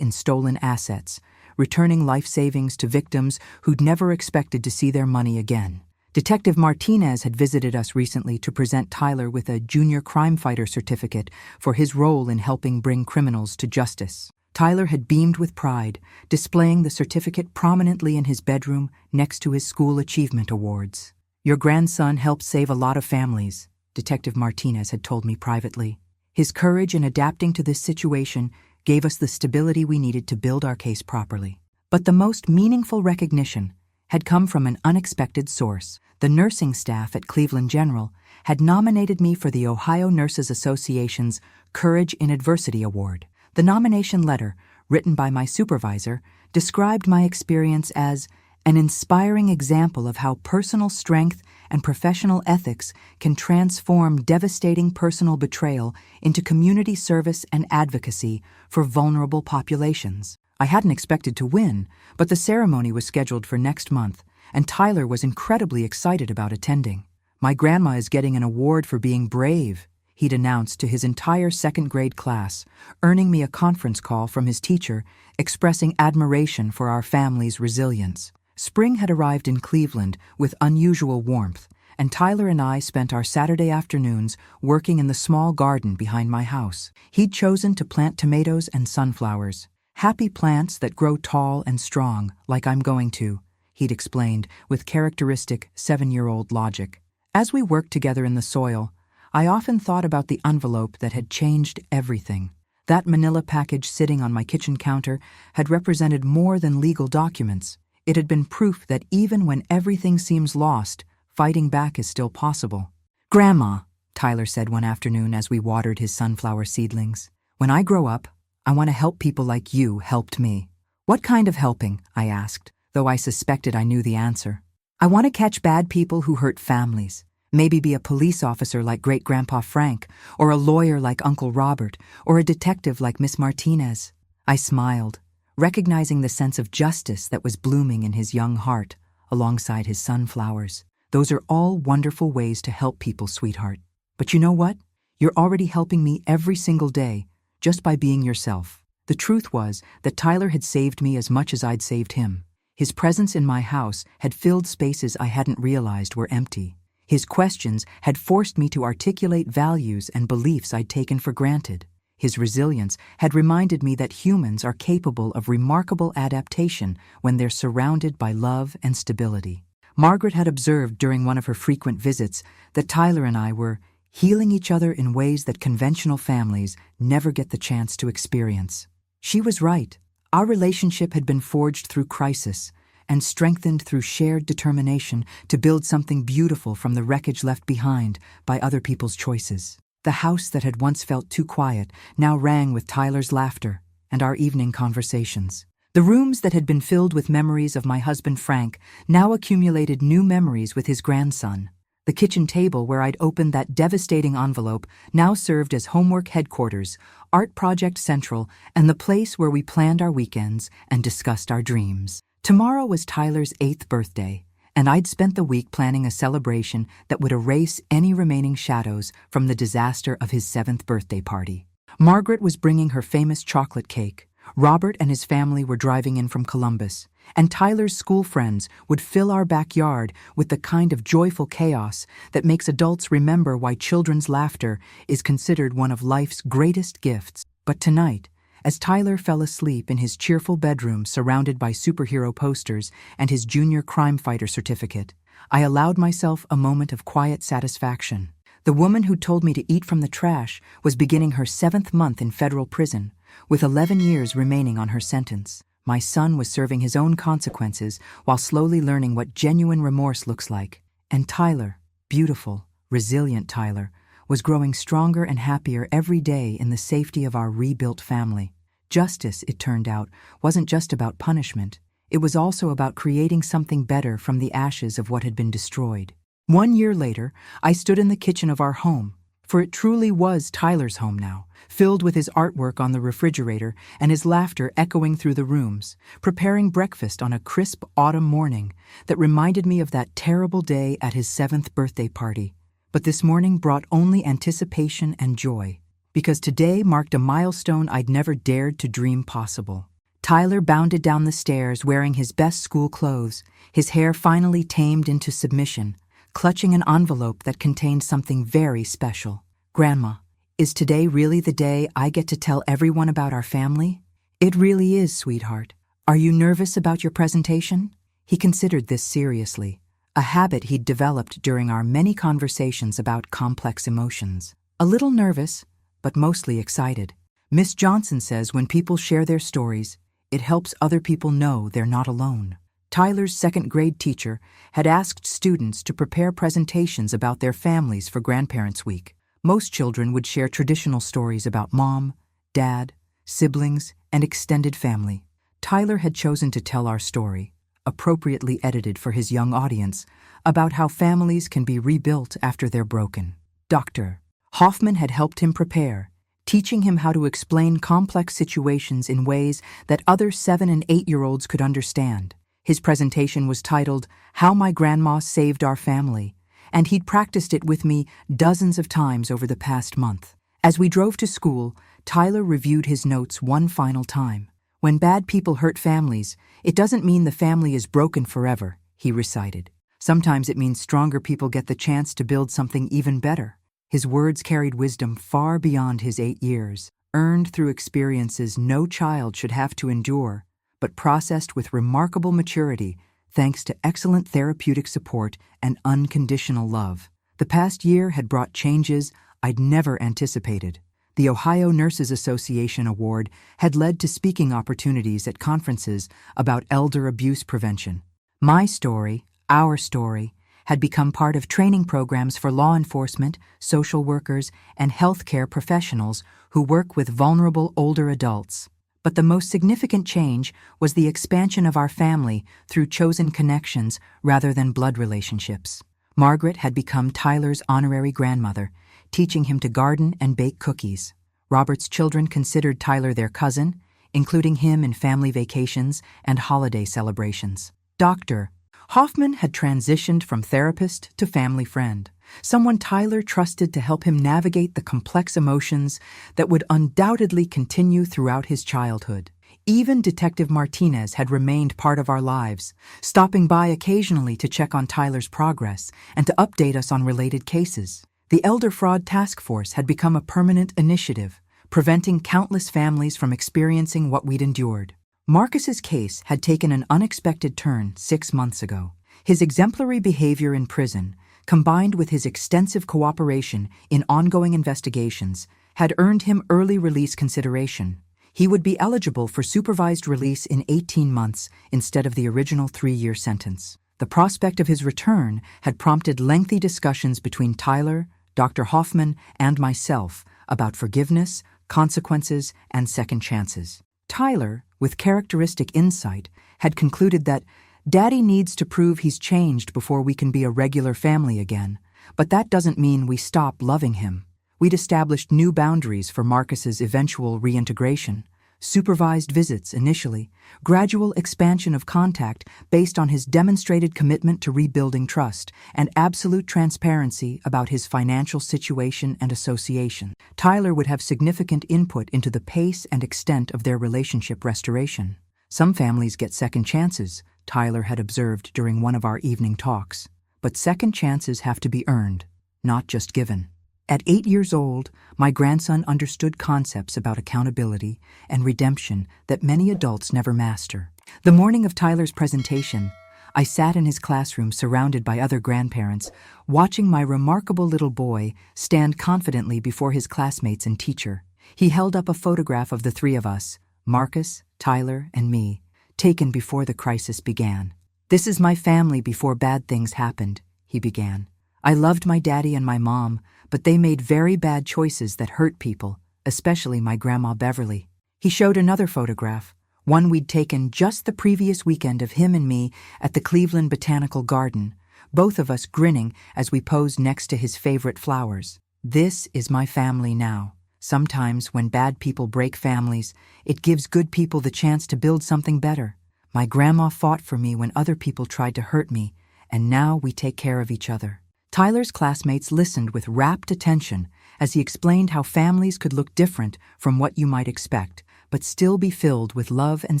[SPEAKER 1] in stolen assets, returning life savings to victims who'd never expected to see their money again. Detective Martinez had visited us recently to present Tyler with a Junior Crime Fighter certificate for his role in helping bring criminals to justice. Tyler had beamed with pride, displaying the certificate prominently in his bedroom next to his school achievement awards. "Your grandson helped save a lot of families," Detective Martinez had told me privately. "His courage in adapting to this situation gave us the stability we needed to build our case properly." But the most meaningful recognition had come from an unexpected source. The nursing staff at Cleveland General had nominated me for the Ohio Nurses Association's Courage in Adversity Award. The nomination letter, written by my supervisor, described my experience as an inspiring example of how personal strength and professional ethics can transform devastating personal betrayal into community service and advocacy for vulnerable populations. I hadn't expected to win, but the ceremony was scheduled for next month, and Tyler was incredibly excited about attending. "My grandma is getting an award for being brave," he'd announced to his entire second-grade class, earning me a conference call from his teacher expressing admiration for our family's resilience. Spring had arrived in Cleveland with unusual warmth, and Tyler and I spent our Saturday afternoons working in the small garden behind my house. He'd chosen to plant tomatoes and sunflowers, happy plants that grow tall and strong, like I'm going to, he'd explained with characteristic 7-year-old logic. As we worked together in the soil, I often thought about the envelope that had changed everything. That manila package sitting on my kitchen counter had represented more than legal documents. It had been proof that even when everything seems lost, fighting back is still possible. "Grandma," Tyler said one afternoon as we watered his sunflower seedlings, "when I grow up, I want to help people like you helped me." "What kind of helping?" I asked, though I suspected I knew the answer. "I want to catch bad people who hurt families. Maybe be a police officer like Great-Grandpa Frank, or a lawyer like Uncle Robert, or a detective like Miss Martinez." I smiled, recognizing the sense of justice that was blooming in his young heart alongside his sunflowers. "Those are all wonderful ways to help people, sweetheart. But you know what? You're already helping me every single day, just by being yourself." The truth was that Tyler had saved me as much as I'd saved him. His presence in my house had filled spaces I hadn't realized were empty. His questions had forced me to articulate values and beliefs I'd taken for granted. His resilience had reminded me that humans are capable of remarkable adaptation when they're surrounded by love and stability. Margaret had observed during one of her frequent visits that Tyler and I were healing each other in ways that conventional families never get the chance to experience. She was right. Our relationship had been forged through crisis and strengthened through shared determination to build something beautiful from the wreckage left behind by other people's choices. The house that had once felt too quiet now rang with Tyler's laughter and our evening conversations. The rooms that had been filled with memories of my husband Frank now accumulated new memories with his grandson. The kitchen table where I'd opened that devastating envelope now served as homework headquarters, art project central, and the place where we planned our weekends and discussed our dreams. Tomorrow was Tyler's 8th birthday, and I'd spent the week planning a celebration that would erase any remaining shadows from the disaster of his 7th birthday party. Margaret was bringing her famous chocolate cake. Robert and his family were driving in from Columbus, and Tyler's school friends would fill our backyard with the kind of joyful chaos that makes adults remember why children's laughter is considered one of life's greatest gifts. But tonight, as Tyler fell asleep in his cheerful bedroom surrounded by superhero posters and his junior crime fighter certificate, I allowed myself a moment of quiet satisfaction. The woman who told me to eat from the trash was beginning her 7th month in federal prison, with 11 years remaining on her sentence. My son was serving his own consequences while slowly learning what genuine remorse looks like. And Tyler, beautiful, resilient Tyler, was growing stronger and happier every day in the safety of our rebuilt family. Justice, it turned out, wasn't just about punishment. It was also about creating something better from the ashes of what had been destroyed. 1 year later, I stood in the kitchen of our home, for it truly was Tyler's home now, filled with his artwork on the refrigerator and his laughter echoing through the rooms, preparing breakfast on a crisp autumn morning that reminded me of that terrible day at his 7th birthday party. But this morning brought only anticipation and joy, because today marked a milestone I'd never dared to dream possible. Tyler bounded down the stairs wearing his best school clothes, his hair finally tamed into submission, clutching an envelope that contained something very special. "Grandma, is today really the day I get to tell everyone about our family?" "It really is, sweetheart. Are you nervous about your presentation?" He considered this seriously, a habit he'd developed during our many conversations about complex emotions. "A little nervous, but mostly excited. Miss Johnson says when people share their stories, it helps other people know they're not alone." Tyler's 2nd grade teacher had asked students to prepare presentations about their families for Grandparents' Week. Most children would share traditional stories about mom, dad, siblings, and extended family. Tyler had chosen to tell our story, appropriately edited for his young audience, about how families can be rebuilt after they're broken. Dr. Hoffman had helped him prepare, teaching him how to explain complex situations in ways that other 7- and 8-year-olds could understand. His presentation was titled, "How My Grandma Saved Our Family," and he'd practiced it with me dozens of times over the past month. As we drove to school, Tyler reviewed his notes one final time. "When bad people hurt families, it doesn't mean the family is broken forever," he recited. "Sometimes it means stronger people get the chance to build something even better." His words carried wisdom far beyond his 8 years, earned through experiences no child should have to endure, but processed with remarkable maturity thanks to excellent therapeutic support and unconditional love. The past year had brought changes I'd never anticipated. The Ohio Nurses Association Award had led to speaking opportunities at conferences about elder abuse prevention. My story, our story, had become part of training programs for law enforcement, social workers, and healthcare professionals who work with vulnerable older adults. But the most significant change was the expansion of our family through chosen connections rather than blood relationships. Margaret had become Tyler's honorary grandmother, teaching him to garden and bake cookies. Robert's children considered Tyler their cousin, including him in family vacations and holiday celebrations. Dr. Hoffman had transitioned from therapist to family friend, someone Tyler trusted to help him navigate the complex emotions that would undoubtedly continue throughout his childhood. Even Detective Martinez had remained part of our lives, stopping by occasionally to check on Tyler's progress and to update us on related cases. The Elder Fraud Task Force had become a permanent initiative, preventing countless families from experiencing what we'd endured. Marcus's case had taken an unexpected turn 6 months ago. His exemplary behavior in prison, combined with his extensive cooperation in ongoing investigations, had earned him early release consideration. He would be eligible for supervised release in 18 months instead of the original 3-year sentence. The prospect of his return had prompted lengthy discussions between Tyler, Dr. Hoffman, and myself about forgiveness, consequences, and second chances. Tyler, with characteristic insight, had concluded that Daddy needs to prove he's changed before we can be a regular family again, but that doesn't mean we stop loving him. We'd established new boundaries for Marcus's eventual reintegration, Supervised visits initially, gradual expansion of contact based on his demonstrated commitment to rebuilding trust, and absolute transparency about his financial situation and association. Tyler would have significant input into the pace and extent of their relationship restoration. Some families get second chances, Tyler had observed during one of our evening talks. But second chances have to be earned, not just given. At 8 years old, my grandson understood concepts about accountability and redemption that many adults never master. The morning of Tyler's presentation, I sat in his classroom surrounded by other grandparents, watching my remarkable little boy stand confidently before his classmates and teacher. He held up a photograph of the three of us, Marcus, Tyler, and me, taken before the crisis began. "This is my family before bad things happened," he began. "I loved my daddy and my mom, but they made very bad choices that hurt people, especially my Grandma Beverly." He showed another photograph, one we'd taken just the previous weekend of him and me at the Cleveland Botanical Garden, both of us grinning as we posed next to his favorite flowers. "This is my family now." Sometimes when bad people break families, it gives good people the chance to build something better. My grandma fought for me when other people tried to hurt me, and now we take care of each other. Tyler's classmates listened with rapt attention as he explained how families could look different from what you might expect, but still be filled with love and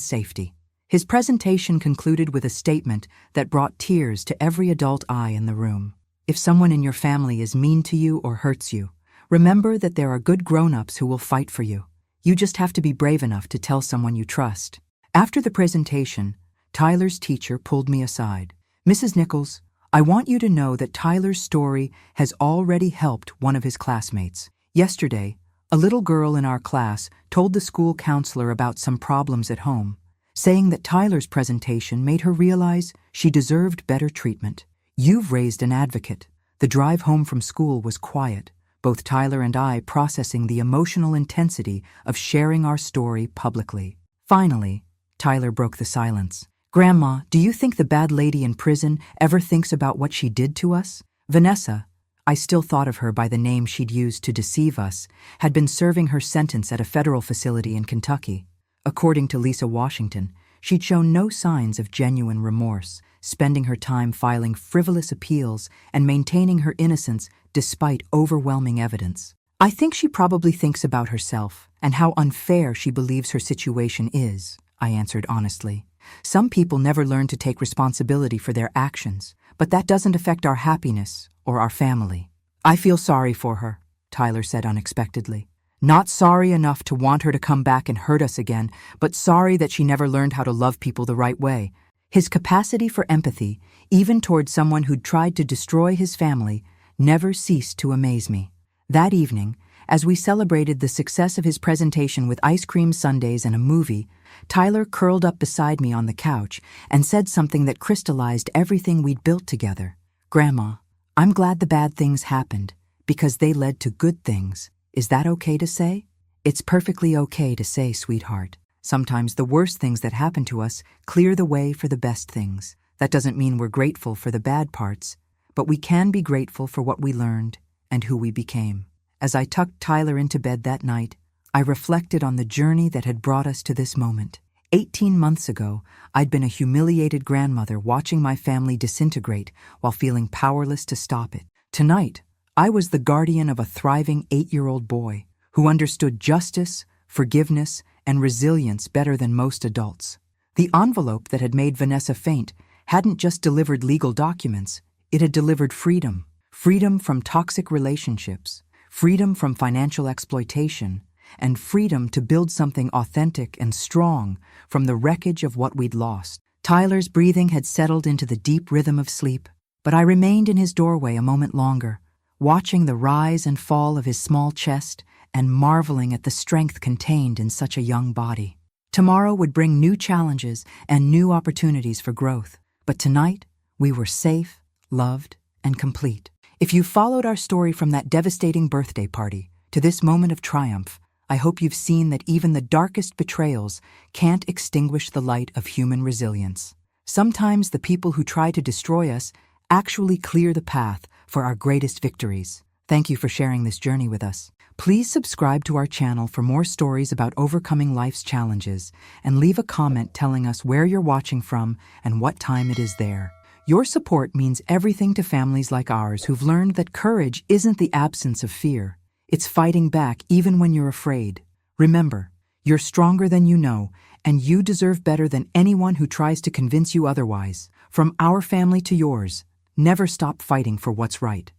[SPEAKER 1] safety. His presentation concluded with a statement that brought tears to every adult eye in the room. If someone in your family is mean to you or hurts you, remember that there are good grown-ups who will fight for you. You just have to be brave enough to tell someone you trust. After the presentation, Tyler's teacher pulled me aside. "Mrs. Nichols, I want you to know that Tyler's story has already helped one of his classmates. Yesterday, a little girl in our class told the school counselor about some problems at home, saying that Tyler's presentation made her realize she deserved better treatment. You've raised an advocate." The drive home from school was quiet, both Tyler and I processing the emotional intensity of sharing our story publicly. Finally, Tyler broke the silence. "Grandma, do you think the bad lady in prison ever thinks about what she did to us?" Vanessa, I still thought of her by the name she'd used to deceive us, had been serving her sentence at a federal facility in Kentucky. According to Lisa Washington, she'd shown no signs of genuine remorse, spending her time filing frivolous appeals and maintaining her innocence despite overwhelming evidence. "I think she probably thinks about herself and how unfair she believes her situation is," I answered honestly. "Some people never learn to take responsibility for their actions, but that doesn't affect our happiness or our family." "I feel sorry for her," Tyler said unexpectedly. "Not sorry enough to want her to come back and hurt us again, but sorry that she never learned how to love people the right way." His capacity for empathy, even toward someone who'd tried to destroy his family, never ceased to amaze me. That evening, as we celebrated the success of his presentation with ice cream sundaes and a movie, Tyler curled up beside me on the couch and said something that crystallized everything we'd built together. "Grandma, I'm glad the bad things happened because they led to good things. Is that okay to say?" "It's perfectly okay to say, sweetheart. Sometimes the worst things that happen to us clear the way for the best things. That doesn't mean we're grateful for the bad parts, but we can be grateful for what we learned and who we became." As I tucked Tyler into bed that night, I reflected on the journey that had brought us to this moment. 18 months ago, I'd been a humiliated grandmother watching my family disintegrate while feeling powerless to stop it. Tonight, I was the guardian of a thriving 8-year-old boy who understood justice, forgiveness, and resilience better than most adults. The envelope that had made Vanessa faint hadn't just delivered legal documents, it had delivered freedom. Freedom from toxic relationships, freedom from financial exploitation, and freedom to build something authentic and strong from the wreckage of what we'd lost. Tyler's breathing had settled into the deep rhythm of sleep, but I remained in his doorway a moment longer, watching the rise and fall of his small chest and marveling at the strength contained in such a young body. Tomorrow would bring new challenges and new opportunities for growth, but tonight we were safe, loved, and complete. If you followed our story from that devastating birthday party to this moment of triumph, I hope you've seen that even the darkest betrayals can't extinguish the light of human resilience. Sometimes the people who try to destroy us actually clear the path for our greatest victories. Thank you for sharing this journey with us. Please subscribe to our channel for more stories about overcoming life's challenges, and leave a comment telling us where you're watching from and what time it is there. Your support means everything to families like ours who've learned that courage isn't the absence of fear. It's fighting back even when you're afraid. Remember, you're stronger than you know, and you deserve better than anyone who tries to convince you otherwise. From our family to yours, never stop fighting for what's right.